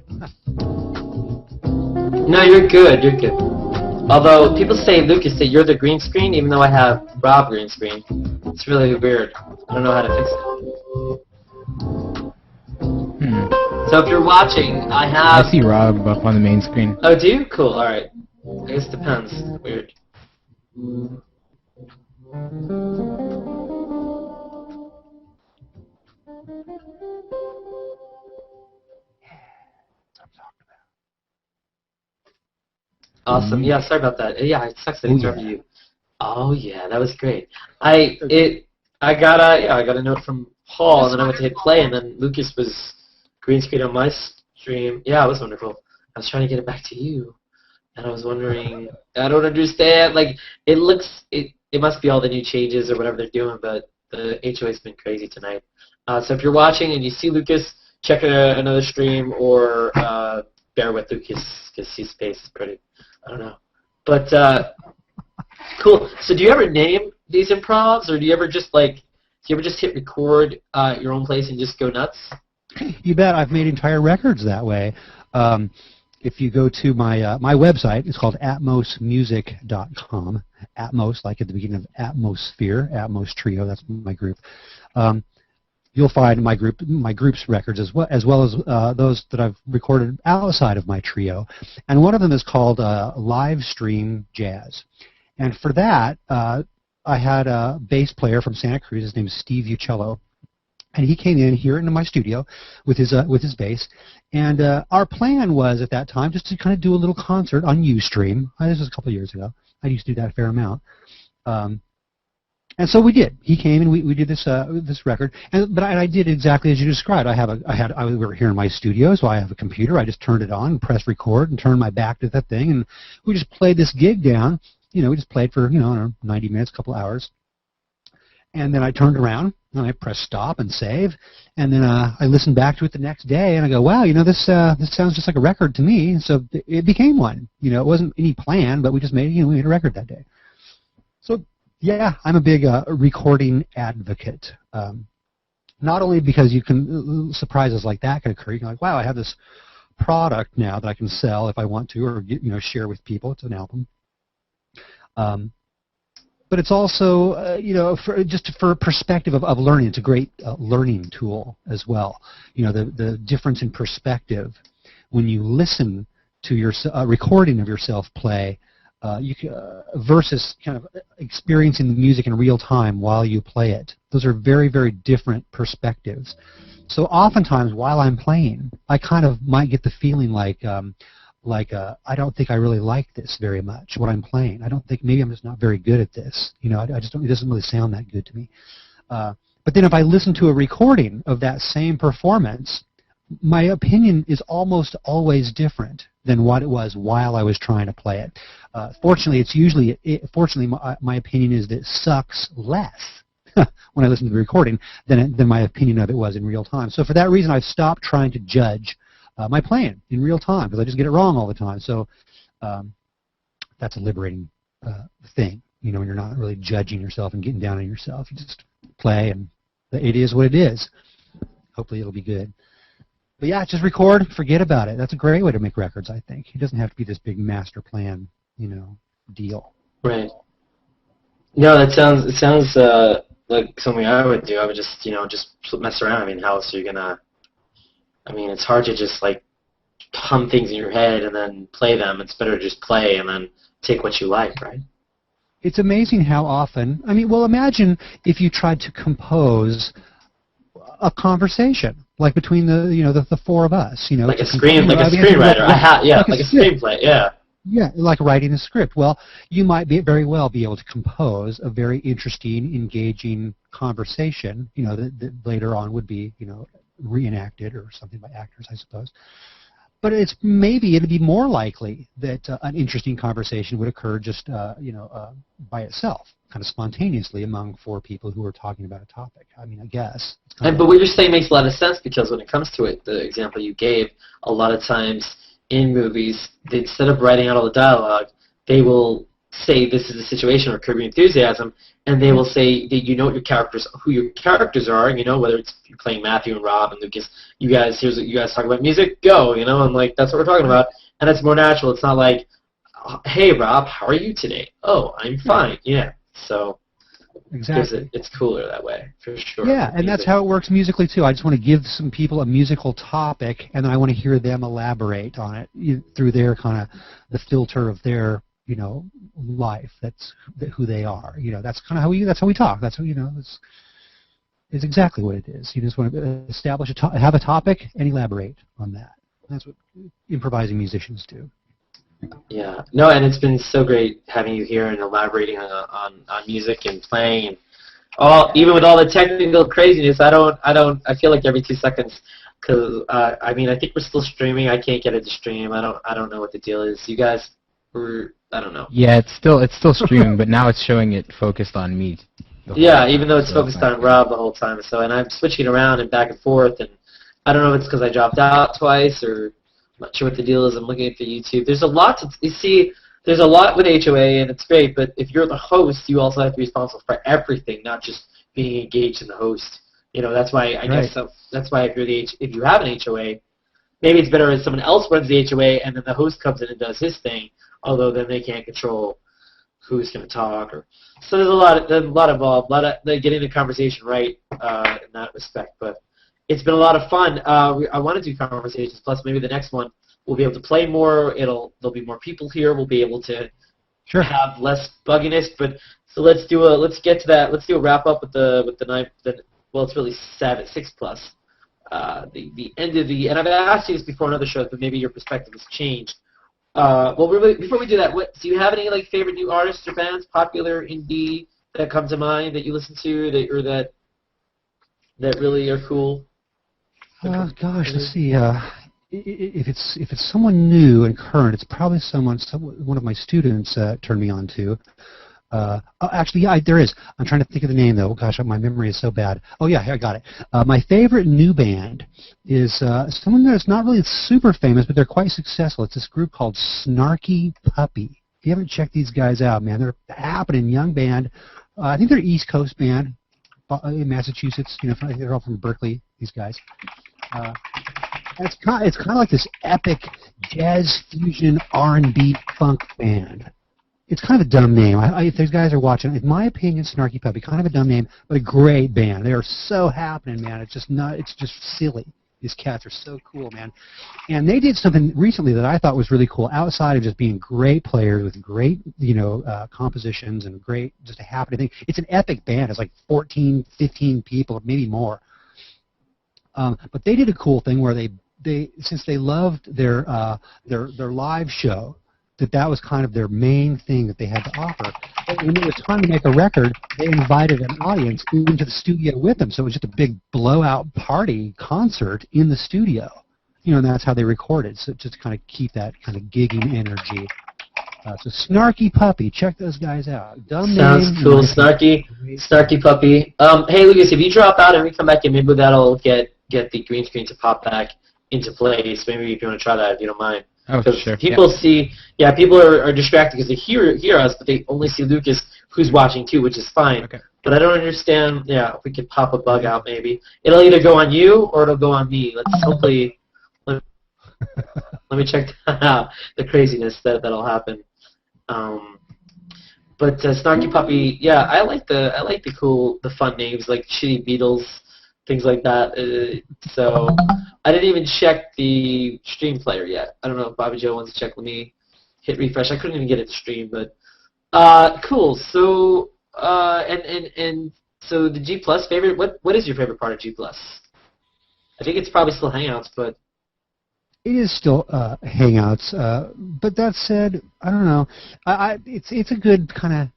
No, you're good. You're good. Although people say, Lucas, that you're the green screen, even though I have Rob green screen. It's really weird. I don't know how to fix it. So if you're watching, I see Rob up on the main screen. Oh, do you? Cool. All right. I guess it depends. Weird. Awesome. Yeah, sorry about that. Yeah, it sucks that I interrupted you. Oh yeah, that was great. I got a note from Paul, and then I went to hit play, and then Lucas was green screen on my stream. Yeah, it was wonderful. I was trying to get it back to you, and I was wondering. I don't understand. Like it must be all the new changes or whatever they're doing, but the HOA's been crazy tonight. So if you're watching and you see Lucas, check another stream or bear with Lucas because his space is pretty. I don't know. But, cool. So do you ever name these improvs, or do you ever just hit record at your own place and just go nuts? You bet. I've made entire records that way. If you go to my my website, it's called atmosmusic.com. Atmos, like at the beginning of Atmosphere, Atmos Trio, that's my group. You'll find my group's records as well as those that I've recorded outside of my trio, and one of them is called Live Stream Jazz. And for that, I had a bass player from Santa Cruz. His name is Steve Uccello, and he came in here into my studio with his bass. And our plan was at that time just to kind of do a little concert on Ustream. This was a couple of years ago. I used to do that a fair amount. And so we did. He came and we did this record. But I did exactly as you described. We were here in my studio, so I have a computer. I just turned it on, pressed record, and turned my back to that thing, and we just played this gig down. We just played for 90 minutes, a couple hours, and then I turned around and I pressed stop and save, and then I listened back to it the next day, and I go, wow, this sounds just like a record to me. So it became one. It wasn't any plan, but we just made we made a record that day. So. Yeah, I'm a big recording advocate. Not only because surprises like that can occur. You're like, wow, I have this product now that I can sell if I want to, or share with people. It's an album. But it's also, for perspective of learning. It's a great learning tool as well. The difference in perspective when you listen to your recording of yourself play. Versus kind of experiencing the music in real time while you play it. Those are very, very different perspectives. So oftentimes while I'm playing, I kind of might get the feeling like I don't think I really like this very much, what I'm playing. I don't think, maybe I'm just not very good at this. I just don't, it doesn't really sound that good to me. But then if I listen to a recording of that same performance, my opinion is almost always different than what it was while I was trying to play it. Fortunately, my opinion is that it sucks less when I listen to the recording than my opinion of it was in real time. So for that reason, I've stopped trying to judge my playing in real time because I just get it wrong all the time. So that's a liberating thing, when you're not really judging yourself and getting down on yourself. You just play, and it is what it is. Hopefully it'll be good. But yeah, just record, forget about it. That's a great way to make records, I think. It doesn't have to be this big master plan, deal. Right. No, it sounds like something I would do. I would just, just mess around. I mean, how else are you gonna? I mean, it's hard to just hum things in your head and then play them. It's better to just play and then take what you like, right? It's amazing how often. I mean, well, imagine if you tried to compose a conversation, like between the four of us, like a screenwriter. Like a screenplay, yeah. Yeah, like writing a script. Well, you might very well be able to compose a very interesting, engaging conversation, that later on would be, reenacted or something by actors, I suppose. But it'd be more likely that an interesting conversation would occur just, by itself, kind of spontaneously among four people who are talking about a topic. I mean, I guess. But what you're saying makes a lot of sense because when it comes to it, the example you gave, a lot of times in movies, instead of writing out all the dialogue, they will say this is the situation or Curb Your Enthusiasm, and they will say that you know what who your characters are, whether it's you're playing Matthew and Rob and Lucas, here's what you guys talk about music, go, and like that's what we're talking about, and it's more natural. It's not like, hey Rob, how are you today? Oh, I'm fine. Yeah, so. Exactly. It's cooler that way, for sure. Yeah, and that's how it works musically, too. I just want to give some people a musical topic, and then I want to hear them elaborate on it through their kind of, the filter of their, life. That's who they are. That's kind of how we talk. That's how, it's exactly what it is. You just want to establish have a topic and elaborate on that. That's what improvising musicians do. Yeah, no, and it's been so great having you here and elaborating on music and playing and even with all the technical craziness. I feel like every 2 seconds, because I think we're still streaming. I can't get it to stream. I don't know what the deal is. You guys I don't know. Yeah, it's still streaming, but now it's showing it focused on me. Yeah, even though it's focused on Rob the whole time. So, and I'm switching around and back and forth, and I don't know if it's because I dropped out twice or. I'm not sure what the deal is. I'm looking at the YouTube. There's a lot there's a lot with HOA, and it's great, but if you're the host, you also have to be responsible for everything, not just being engaged in the host. That's why I guess that's why if you have an HOA, maybe it's better if someone else runs the HOA and then the host comes in and does his thing, although then they can't control who's going to talk. So there's a lot involved, getting the conversation right in that respect, but it's been a lot of fun. I want to do conversations. Plus, maybe the next one we'll be able to play more. There'll be more people here. We'll be able to have less bugginess. But so let's get to that. Let's do a wrap up with the 9. Well, it's really 6 plus. The end of the. And I've asked you this before on other shows, but maybe your perspective has changed. Before we do that, do you have any favorite new artists or bands, popular indie, that come to mind that you listen to that really are cool? Gosh, let's see. If it's someone new and current, it's probably one of my students turned me on to. Actually, yeah, there is. I'm trying to think of the name though. Gosh, my memory is so bad. Oh yeah, I got it. My favorite new band is someone that's not really super famous, but they're quite successful. It's this group called Snarky Puppy. If you haven't checked these guys out, man, they're a happening young band. I think they're an East Coast band in Massachusetts. They're all from Berkeley. These guys. It's kind of like this epic jazz fusion R&B funk band. It's kind of a dumb name. If these guys are watching, in my opinion, Snarky Puppy, kind of a dumb name, but a great band. They are so happening, man. It's just silly. These cats are so cool, man. And they did something recently that I thought was really cool, outside of just being great players with great, compositions and great, just a happening thing. It's an epic band. It's like 14, 15 people, maybe more. But they did a cool thing where they since they loved their live show, that was kind of their main thing that they had to offer. And when it was time to make a record, they invited an audience into the studio with them. So it was just a big blowout party concert in the studio. And that's how they recorded. So just to kind of keep that kind of gigging energy. So Snarky Puppy, check those guys out. Dumb Sounds name, cool, Snarky Puppy. Hey Lucas, if you drop out and we come back in, maybe that'll get the green screen to pop back into place. Maybe if you want to try that, if you don't mind. Oh, sure. People people are distracted because they hear us, but they only see Lucas, who's watching too, which is fine. Okay. But I don't understand. Yeah, if we could pop a bug out, maybe it'll either go on you or it'll go on me. Let's hopefully. Let me check that out. The craziness that'll happen. But Snarky Puppy, yeah, I like the fun names like Shitty Beatles, things like that. So I didn't even check the stream player yet. I don't know if Bobby Joe wants to check. Let me hit refresh. I couldn't even get it to stream, but cool. So and so the G Plus favorite. What is your favorite part of G Plus? I think it's probably still Hangouts, but it is still Hangouts. But that said, I don't know. It's a good kind of.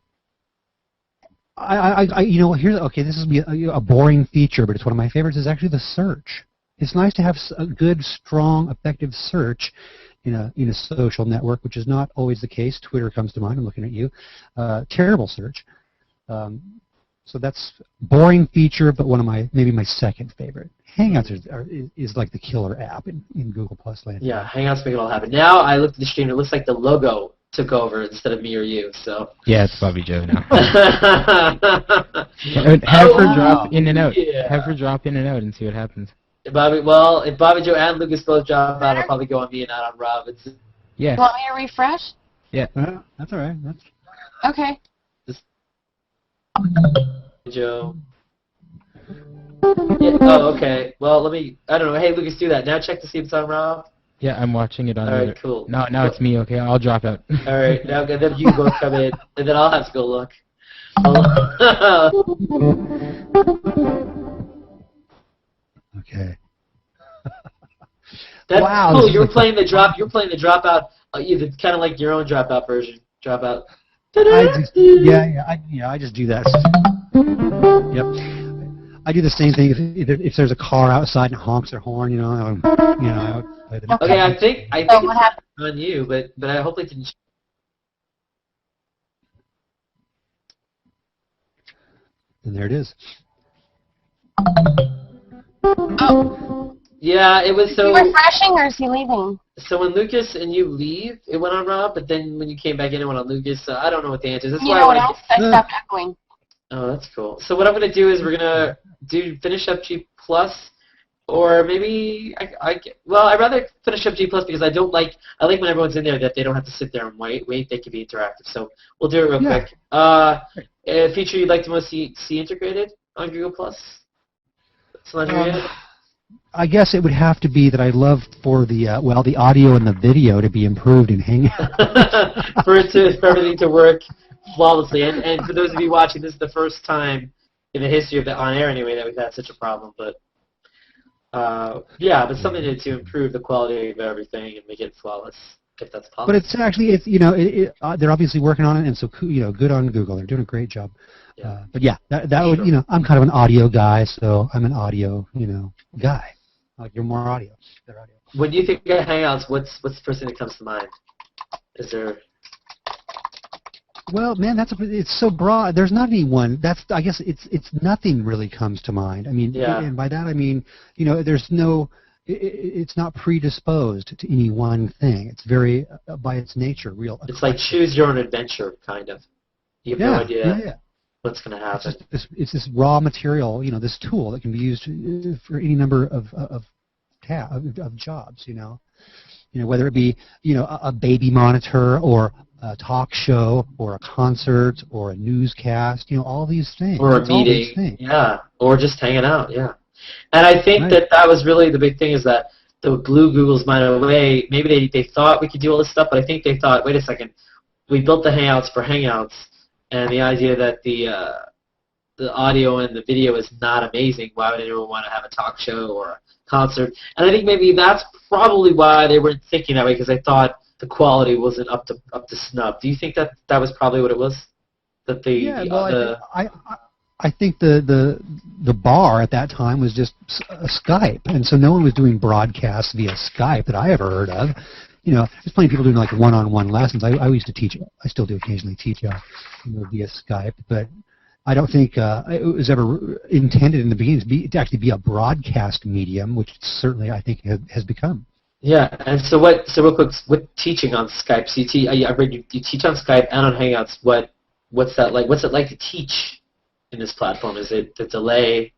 Here's okay. This is a boring feature, but it's one of my favorites. Is actually the search. It's nice to have a good, strong, effective search in a social network, which is not always the case. Twitter comes to mind. I'm looking at you. Terrible search. So that's boring feature, but one of maybe my second favorite. Hangouts is like the killer app in Google Plus land. Yeah, Hangouts make it all happen. Now I looked at the stream. It looks like the logo took over instead of me or you. So yeah, it's Bobbi Joe now. Have her drop in and out. Yeah. Have her drop in and out and see what happens. If Bobbi Joe and Lucas both drop out, I'll probably go on me and not on Rob. Yeah. You want me to refresh? Yeah. That's all right. Okay. Joe. Yeah. Oh, okay. Well, I don't know. Hey, Lucas, do that. Now check to see if it's on Rob. Yeah, I'm watching it on All right, cool. Now it's me, okay? I'll drop out. All right, now then you both come in, and then I'll have to go look. Okay. That's wow, cool. You're playing the dropout. Kind of like your own dropout version. Dropout. I just do that. Yep. I do the same thing if there's a car outside and honks their horn, I play the Okay, I think it's on you, but I hope it didn't. And there it is. Oh. Yeah, it was so. Is he refreshing or is he leaving? So when Lucas and you leave, it went on Rob, but then when you came back in, it went on Lucas. So I don't know what the answer is. That's you know what else? I stopped echoing. Oh, that's cool. So what I'm going to do is we're going to finish up G+, or maybe I'd rather finish up G+, because I like when everyone's in there that they don't have to sit there and wait, they can be interactive. So we'll do it real quick. A feature you'd like to most see integrated on Google+? I guess it would have to be that I'd love for the audio and the video to be improved in Hangout. for everything to work flawlessly. And for those of you watching, this is the first time in the history of the on-air anyway that we've had such a problem. But but something to improve the quality of everything and make it flawless, if that's possible. But it's actually they're obviously working on it, and so good on Google. They're doing a great job. Yeah. But yeah, that would I'm kind of an audio guy, so I'm an audio guy. Like you're more audio. They're audio. When you think of Hangouts, what's the first thing that comes to mind? Is there? Well, man, it's so broad. There's not any one. I guess it's nothing really comes to mind. I mean, and by that I mean, there's no. It's not predisposed to any one thing. It's very, by its nature, real. It's like choose your own adventure, kind of. You have no idea what's going to happen. It's this raw material, this tool that can be used for any number of jobs, whether it be, a baby monitor or a talk show or a concert or a newscast, all these things. Or a meeting, or just hanging out, And I think that was really the big thing, is that the blew Google's mind away. Maybe they thought we could do all this stuff, but I think they thought, wait a second, we built the Hangouts for Hangouts, and the idea that the audio and the video is not amazing, why would anyone want to have a talk show or a concert? And I think maybe that's probably why they weren't thinking that way, because they thought the quality wasn't up to snub. Do you think that was probably what it was? That I think the bar at that time was just Skype, and so no one was doing broadcasts via Skype that I ever heard of. There's plenty of people doing like one-on-one lessons. I used to teach. I still do occasionally teach via Skype, but I don't think it was ever intended in the beginning to actually be a broadcast medium, which certainly I think has become. Yeah, and so real quick, with teaching on Skype, so I read you teach on Skype and on Hangouts. What's that like? What's it like to teach in this platform? Is it the delay?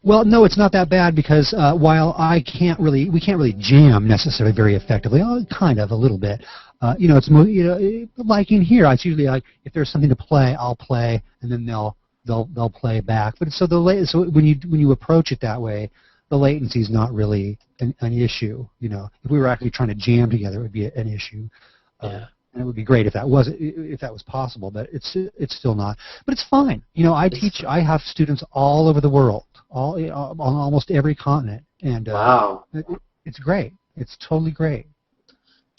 Well, no, it's not that bad, because while we can't really jam necessarily very effectively, kind of a little bit. It's like in here, it's usually like if there's something to play, I'll play, and then they'll play back. But so when you approach it that way, the latency is not really an issue. If we were actually trying to jam together, it would be an issue. And it would be great if that was possible, but it's still not. But it's fine. I have students all over the world, on almost every continent, and wow, it's great. It's totally great.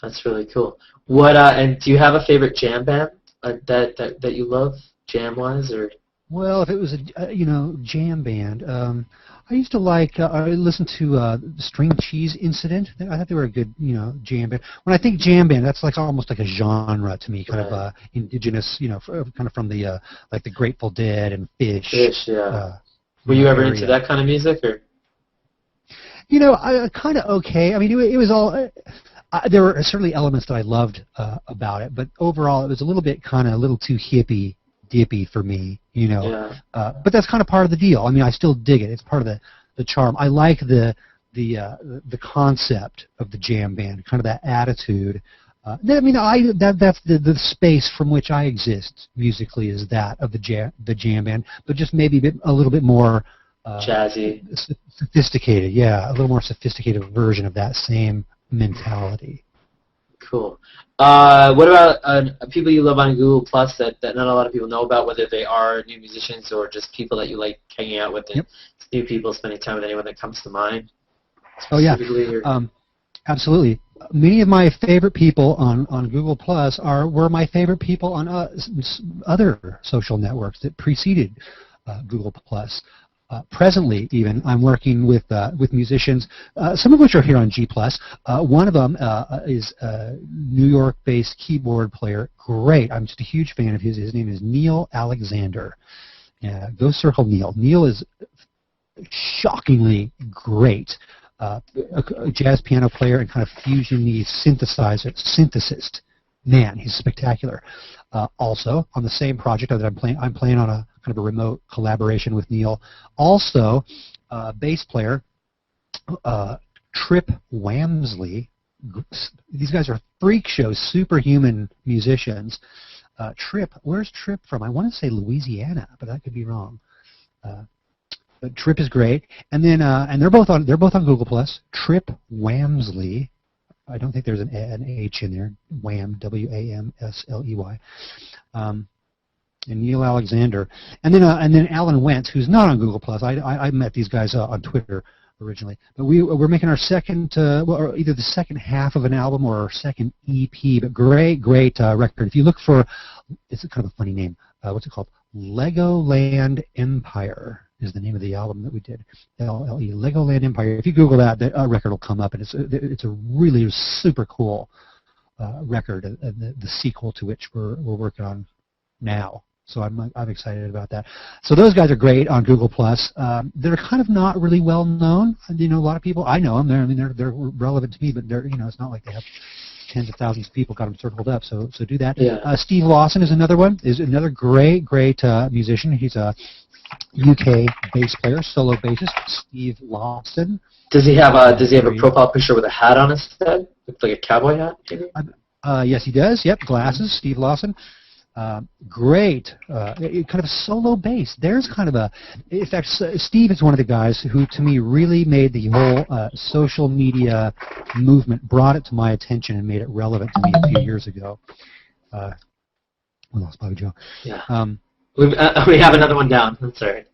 That's really cool. What and do you have a favorite jam band that you love, jam wise, or? Well, if it was a jam band, I used to I listened to String Cheese Incident. I thought they were a good jam band. When I think jam band, that's like almost like a genre to me, kind of indigenous, kind of from the like the Grateful Dead and Fish. Fish, yeah. Were you ever into that kind of music, or? I kind of okay. I mean, it was all. there were certainly elements that I loved about it, but overall it was a little bit kind of a little too hippy dippy for me, you know. Yeah. But that's kind of part of the deal. I mean, I still dig it. It's part of the charm. I like the concept of the jam band, kind of that attitude. I mean, that's the space from which I exist musically is that of the jam band, but just maybe a little bit more jazzy, sophisticated. Yeah, a little more sophisticated version of that same mentality. Cool. What about people you love on Google Plus that not a lot of people know about, whether they are new musicians or just people that you like hanging out with, and Yep. new people spending time with anyone that comes to mind? Oh yeah, absolutely. Many of my favorite people on Google Plus were my favorite people on other social networks that preceded Google Plus. Presently, even, I'm working with musicians, some of which are here on G+. One of them is a New York-based keyboard player. Great. I'm just a huge fan of his. His name is Neil Alexander. Go circle Neil. Neil is shockingly great. A jazz piano player and kind of fusion-y synthesist. Man, he's spectacular. Also, on the same project that I'm playing on a kind of a remote collaboration with Neil. Also, bass player Trip Wamsley. These guys are freak show, superhuman musicians. Trip, where's Trip from? I want to say Louisiana, but that could be wrong. But Trip is great, and then and they're both on Google Plus. Trip Wamsley, I don't think there's an H in there. Wham, Wamsley, and Neil Alexander, and then Alan Wentz, who's not on Google Plus. I met these guys on Twitter originally, but we're making our second, or either the second half of an album or our second EP. But great record. If you look for, it's kind of a funny name. What's it called? Legoland Empire is the name of the album that we did. LLE, Legoland Empire. If you Google that, the record will come up, and it's a really super cool record, the sequel to which we're working on now. So I'm excited about that. So those guys are great on Google Plus. They're kind of not really well known. You know, a lot of people I know them. They're relevant to me, but it's not like they have tens of thousands of people got them circled up. So do that. Yeah. Steve Lawson is another one. Is another great musician. He's a UK bass player, solo bassist. Steve Lawson. Does he have a profile picture with a hat on his head? Looks like a cowboy hat, maybe? Yes, he does. Yep, glasses. Steve Lawson. Great, kind of solo bass. There's kind of in fact, Steve is one of the guys who, to me, really made the whole social media movement, brought it to my attention and made it relevant to me a few years ago. We lost Bobby Joe. Yeah. We have another one down. I'm sorry.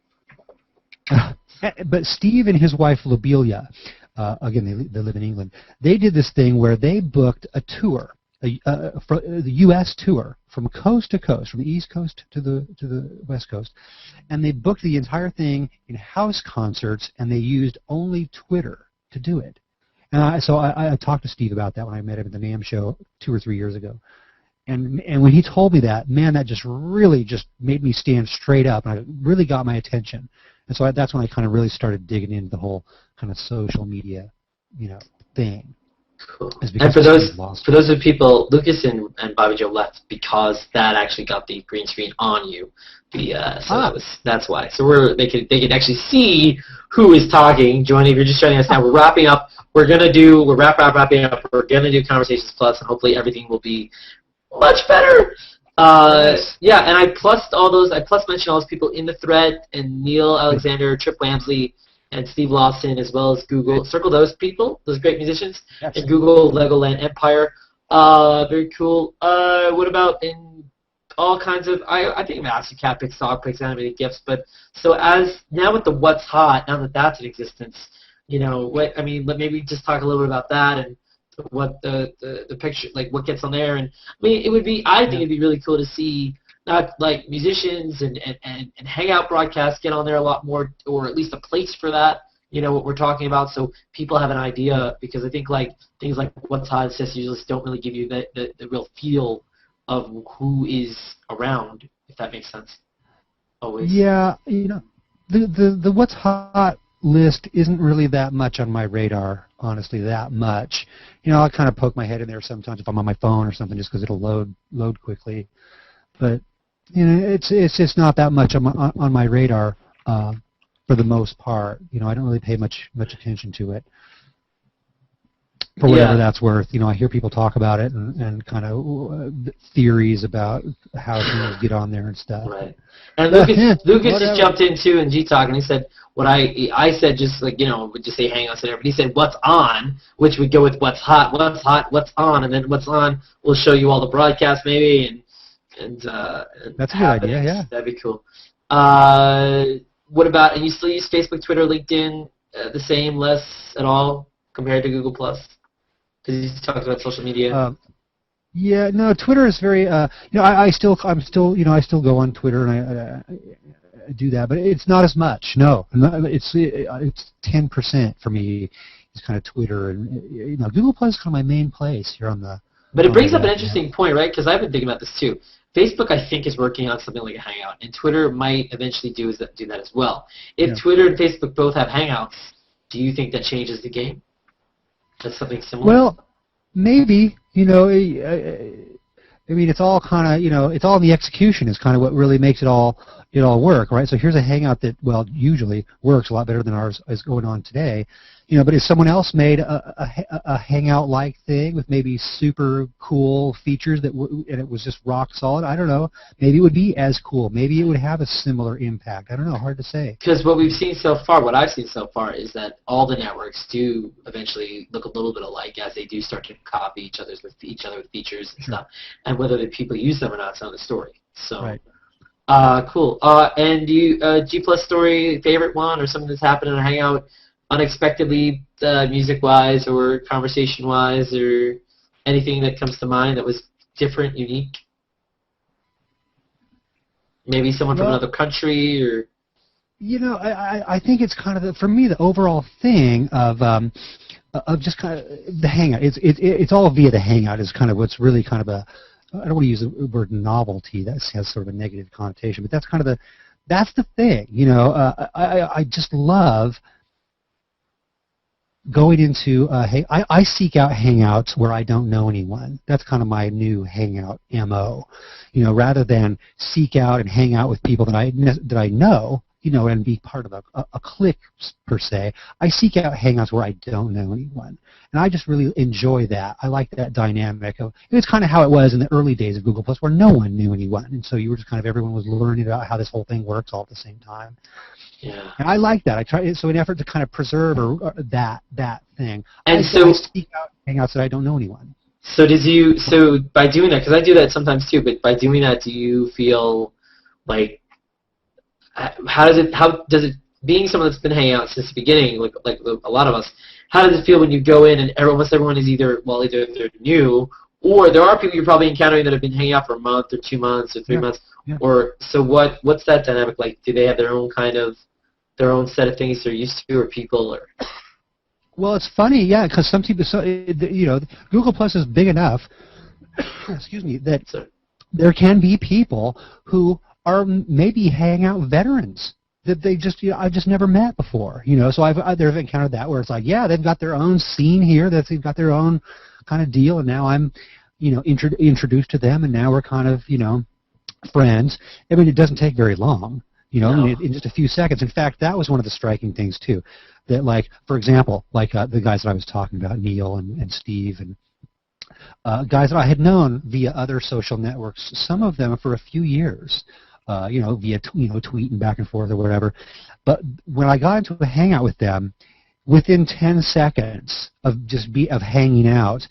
But Steve and his wife, Lobelia, again, they live in England, they did this thing where they booked a tour, the U.S. tour, from coast to coast, from the East Coast to the West Coast, and they booked the entire thing in house concerts, and they used only Twitter to do it. And so I talked to Steve about that when I met him at the NAMM show 2 or 3 years ago. And when he told me that, man, that just really just made me stand straight up, and it really got my attention. And so that's when I kind of really started digging into the whole kind of social media, thing. Cool. And for those of people, Lucas and Bobby Joe left because that actually got the green screen on you. That's why. So they could actually see who is talking. Johnny, if you're just joining us now, we're wrapping up. We're wrapping up. We're gonna do Conversations Plus, and hopefully everything will be much better. Yeah, and I mentioned all those people in the thread, and Neil Alexander, Trip Wamsley, and Steve Lawson, as well as Google. Circle those people, those great musicians, and Google Legoland Empire. Very cool. What about in all kinds of, I think Master Cat picks, Dog picks, animated GIFs, but so now with the What's Hot, now that that's in existence, maybe just talk a little bit about that and what the picture, like what gets on there, and I think it'd be really cool to see not like musicians and Hangout broadcasts get on there a lot more, or at least a place for that, what we're talking about, so people have an idea, because I think like things like What's Hot just don't really give you the real feel of who is around, if that makes sense. Always. Yeah, the What's Hot list isn't really that much on my radar, honestly, that much. I'll kind of poke my head in there sometimes if I'm on my phone or something, just because it'll load quickly. But it's just not that much on my radar for the most part. I don't really pay much attention to it. For whatever that's worth, I hear people talk about it and kind of theories about how things get on there and stuff. Right. And Lucas just jumped in too in G-Talk, and he said what I said, just like, would just say Hangouts and everything. He said what's on, which would go with what's hot, what's on, and then what's on will show you all the broadcasts maybe, and that's a good idea. Yeah, that'd be cool. What about, and you still use Facebook, Twitter, LinkedIn the same, less at all compared to Google Plus? Because you talked about social media. Yeah, no, Twitter is very. I still go on Twitter and I do that, but it's not as much. No, it's 10% for me. It's kind of Twitter, and Google Plus is kind of my main place here on the. But it brings up an interesting point, right? Because I've been thinking about this too. Facebook, I think, is working on something like a Hangout, and Twitter might eventually do that as well. If Twitter and Facebook both have Hangouts, do you think that changes the game? That's something similar? Well, maybe. I mean, it's all kind of, it's all in the execution is kind of what really makes it all work, right? So here's a Hangout that, usually works a lot better than ours is going on today. But if someone else made a Hangout-like thing with maybe super cool features and it was just rock solid, I don't know. Maybe it would be as cool. Maybe it would have a similar impact. I don't know. Hard to say. Because what I've seen so far is that all the networks do eventually look a little bit alike as they do start to copy each other with features and stuff. And whether the people use them or not is another story. So. Right. Cool. And do you G Plus story favorite one or something that's happened in a Hangout unexpectedly, music-wise or conversation-wise, or anything that comes to mind that was different, unique? Maybe someone from another country, or. I think it's kind of for me the overall thing of just kind of the Hangout. It's all via the Hangout is kind of what's really kind of a. I don't want to use the word novelty. That has sort of a negative connotation, but that's kind of that's the thing. I just love going into I seek out Hangouts where I don't know anyone. That's kind of my new Hangout MO. Rather than seek out and hang out with people that I know, and be part of a clique per se. I seek out Hangouts where I don't know anyone, and I just really enjoy that. I like that dynamic of. It's kind of how it was in the early days of Google Plus, where no one knew anyone, and so you were just kind of everyone was learning about how this whole thing works all at the same time. Yeah. And I like that. I try so in an effort to kind of preserve that thing. And I seek out Hangouts that I don't know anyone. So by doing that, because I do that sometimes too, but by doing that, do you feel like how does it being someone that's been hanging out since the beginning, like a lot of us, how does it feel when you go in and almost everyone is either they're new, or there are people you're probably encountering that have been hanging out for a month or 2 months or 3 months, or so what's that dynamic like? Do they have their own set of things they're used to, or people, or? Well, it's funny, because some people, Google Plus is big enough, excuse me, that there can be people who are maybe Hangout veterans that they just, I've just never met before, so I've encountered that where it's like, they've got their own scene here, that they've got their own kind of deal, and now I'm, introduced to them, and now we're kind of, friends. I mean, it doesn't take very long, in just a few seconds. In fact, that was one of the striking things too, that like, for example, like the guys that I was talking about, Neil and Steve, and guys that I had known via other social networks, some of them for a few years, via tweeting back and forth or whatever. But when I got into a Hangout with them, within 10 seconds of hanging out,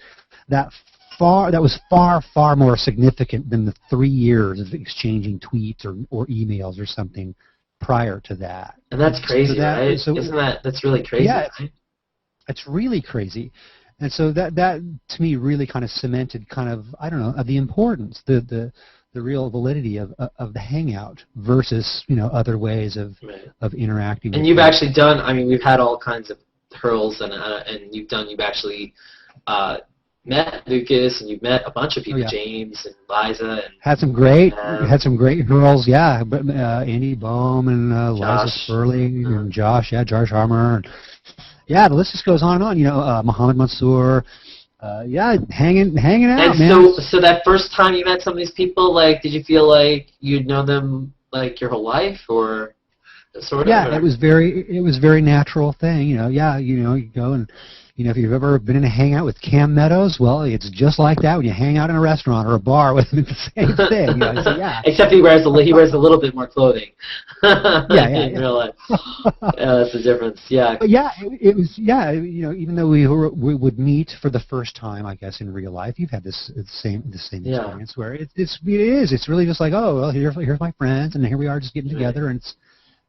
that was far more significant than the 3 years of exchanging tweets or emails or something prior to that. And that's crazy, right? That's really crazy? Yeah, it's really crazy. And so that to me really kind of cemented kind of, I don't know, the importance, the real validity of the Hangout versus other ways of interacting. And you've actually done. I mean, we've had all kinds of hurls, and you've actually met Lucas and you've met a bunch of people, Oh, yeah. James and Liza and Had some great girls, yeah. But Andy Bohm and Liza Josh. Sperling and Josh Harmer. And, yeah, the list just goes on and on. You know, Mohammed Mansour. Yeah, hanging out, And man. so that first time you met some of these people, like, did you feel like you'd known them like your whole life, or sort of? Yeah, or? it was very natural thing. You know, you go and. You know, if you've ever been in a hangout with Cam Meadows, well, it's just like that when you hang out in a restaurant or a bar with him. It's the same thing. You know, so, yeah. Except he wears a little bit more clothing. In real life. That's the difference. Yeah. But yeah, it was. Yeah, you know, even though we would meet for the first time, I guess in real life, you've had the same experience where it's really just like, oh, well, here's my friends, and here we are just getting together, and it's,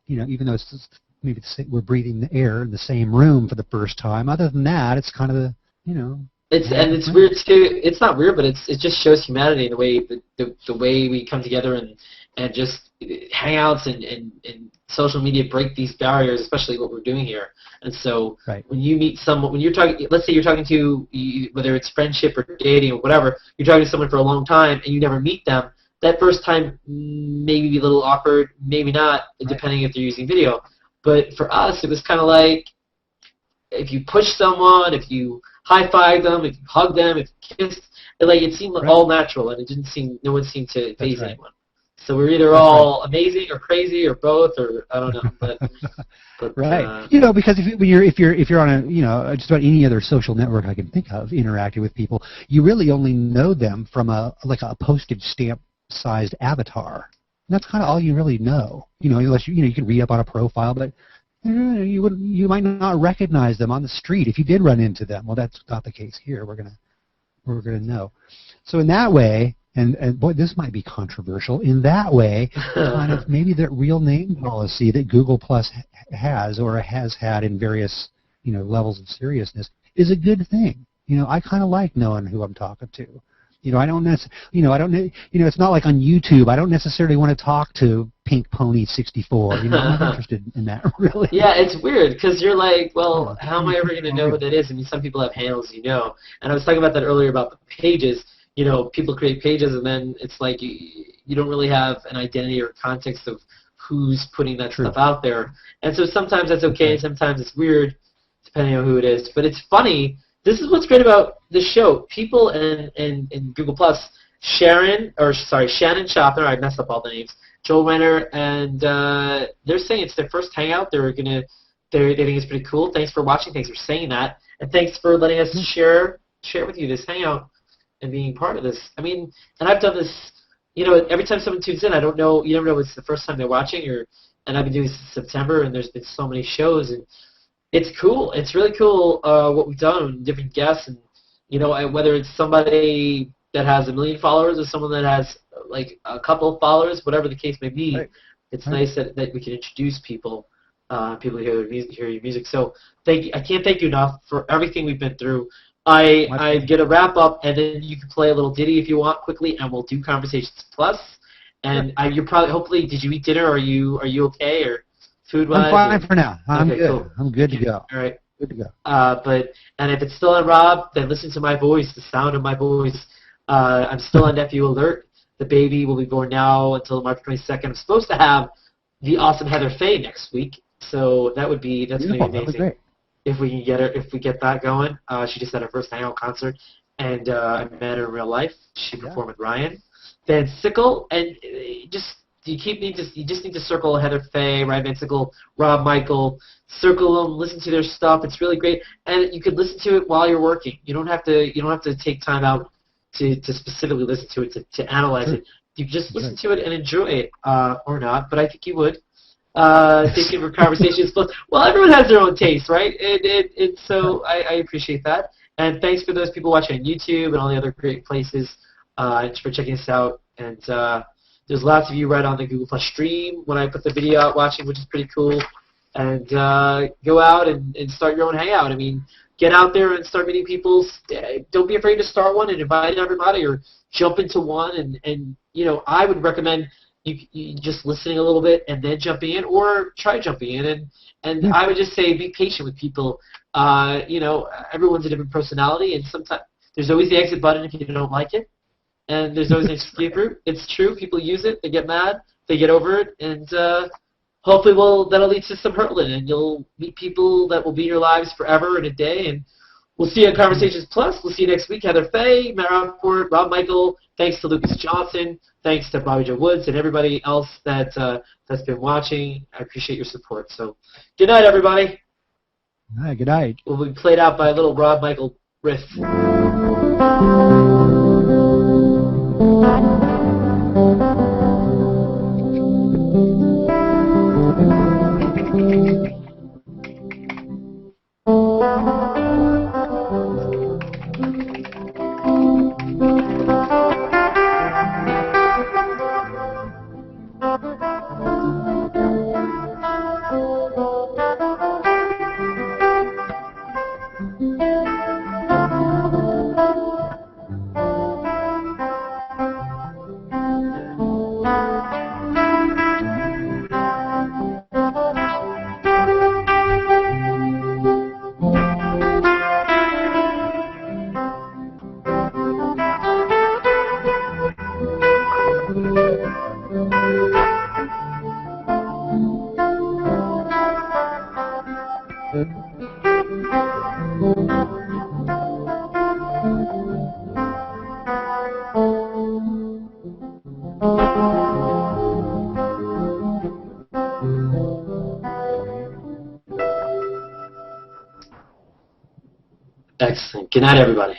you know, even though it's just, maybe we're breathing the air in the same room for the first time. Other than that, it's kind of the, you know. It's weird too. It's not weird, but it just shows humanity in the way the way we come together and just hangouts and social media break these barriers, especially what we're doing here. And so when you meet someone, when you're talking, let's say you're talking to, whether it's friendship or dating or whatever, you're talking to someone for a long time and you never meet them. That first time maybe be a little awkward, maybe not, depending if they're using video. But for us, it was kind of like if you push someone, if you high-five them, if you hug them, if you kiss, it seemed all natural, and it didn't seem, no one seemed to phase anyone. So we're either all amazing or crazy or both, or I don't know. But you know, because if you're on a, you know, just about any other social network I can think of, interacting with people, you really only know them from a postage stamp sized avatar. And that's kind of all you really know. You know, unless you can read up on a profile, but you might not recognize them on the street if you did run into them. Well, that's not the case here. We're gonna know. So in that way, and boy, this might be controversial. In that way, kind of maybe that real name policy that Google Plus has or has had in various, you know, levels of seriousness is a good thing. You know, I kind of like knowing who I'm talking to. You know, it's not like on YouTube. I don't necessarily want to talk to Pink Pony 64. You know, I'm not interested in that, really. Yeah, it's weird because you're like, well, how am I ever going to know what that is? I mean, some people have handles, you know. And I was talking about that earlier about the pages. You know, people create pages, and then it's like you don't really have an identity or context of who's putting that stuff out there. And so sometimes that's okay, and sometimes it's weird, depending on who it is. But it's funny. This is what's great about the show. People in Google Plus, Shannon Schaffner, I messed up all the names, Joel Renner, and they're saying it's their first hangout. They think it's pretty cool. Thanks for watching. Thanks for saying that, and thanks for letting us share with you this hangout and being part of this. I mean, and I've done this. You know, every time someone tunes in, I don't know. You never know if it's the first time they're watching, and I've been doing this since September, and there's been so many shows and. It's cool. It's really cool what we've done, different guests, and you know, whether it's somebody that has 1 million followers or someone that has like a couple of followers, whatever the case may be. It's nice that we can introduce people who hear your music. So thank you. I can't thank you enough for everything we've been through. I get a wrap up, and then you can play a little ditty if you want quickly, and we'll do Conversations Plus. And you're probably, hopefully, did you eat dinner? Are you okay or? Food-wise? I'm fine for now. I'm good. Cool. I'm good to go. All right. Good to go. And if it's still on Rob, then listen to my voice, the sound of my voice. I'm still on Nephew Alert. The baby will be born now until March 22nd. I'm supposed to have the awesome Heather Faye next week, so that's going to be amazing. Great. If we can get her, if we get that going. She just had her first hangout concert, and I met her in real life. She performed with Ryan Van Sickle, and you just need to circle Heather Faye, Ryan Van Sickle, Rob Michael, circle them, listen to their stuff. It's really great, and you could listen to it while you're working. You don't have to take time out to specifically listen to it to analyze it. You can just listen to it and enjoy it, or not. But I think you would. Thank you for Conversations Plus. Well, everyone has their own taste, right? So I appreciate that, and thanks for those people watching on YouTube and all the other great places for checking us out. And there's lots of you right on the Google Plus stream when I put the video out watching, which is pretty cool. And go out and start your own hangout. I mean, get out there and start meeting people. Don't be afraid to start one and invite everybody or jump into one. And you know, I would recommend you just listening a little bit and then jumping in, or try jumping in. And I would just say be patient with people. You know, everyone's a different personality, and sometimes There's always the exit button if you don't like it, and there's always an escape route. It's true. People use it. They get mad. They get over it, and hopefully that'll lead to some hurtling, and you'll meet people that will be in your lives forever and a day. And we'll see you on Conversations Plus. We'll see you next week. Heather Faye, Matt Rappaport, Rob Michael. Thanks to Lucas Johnson. Thanks to Bobby Joe Woods and everybody else that's been watching. I appreciate your support. So, good night, everybody. All right, good night. We'll be played out by a little Rob Michael riff. Excellent. Good night, everybody.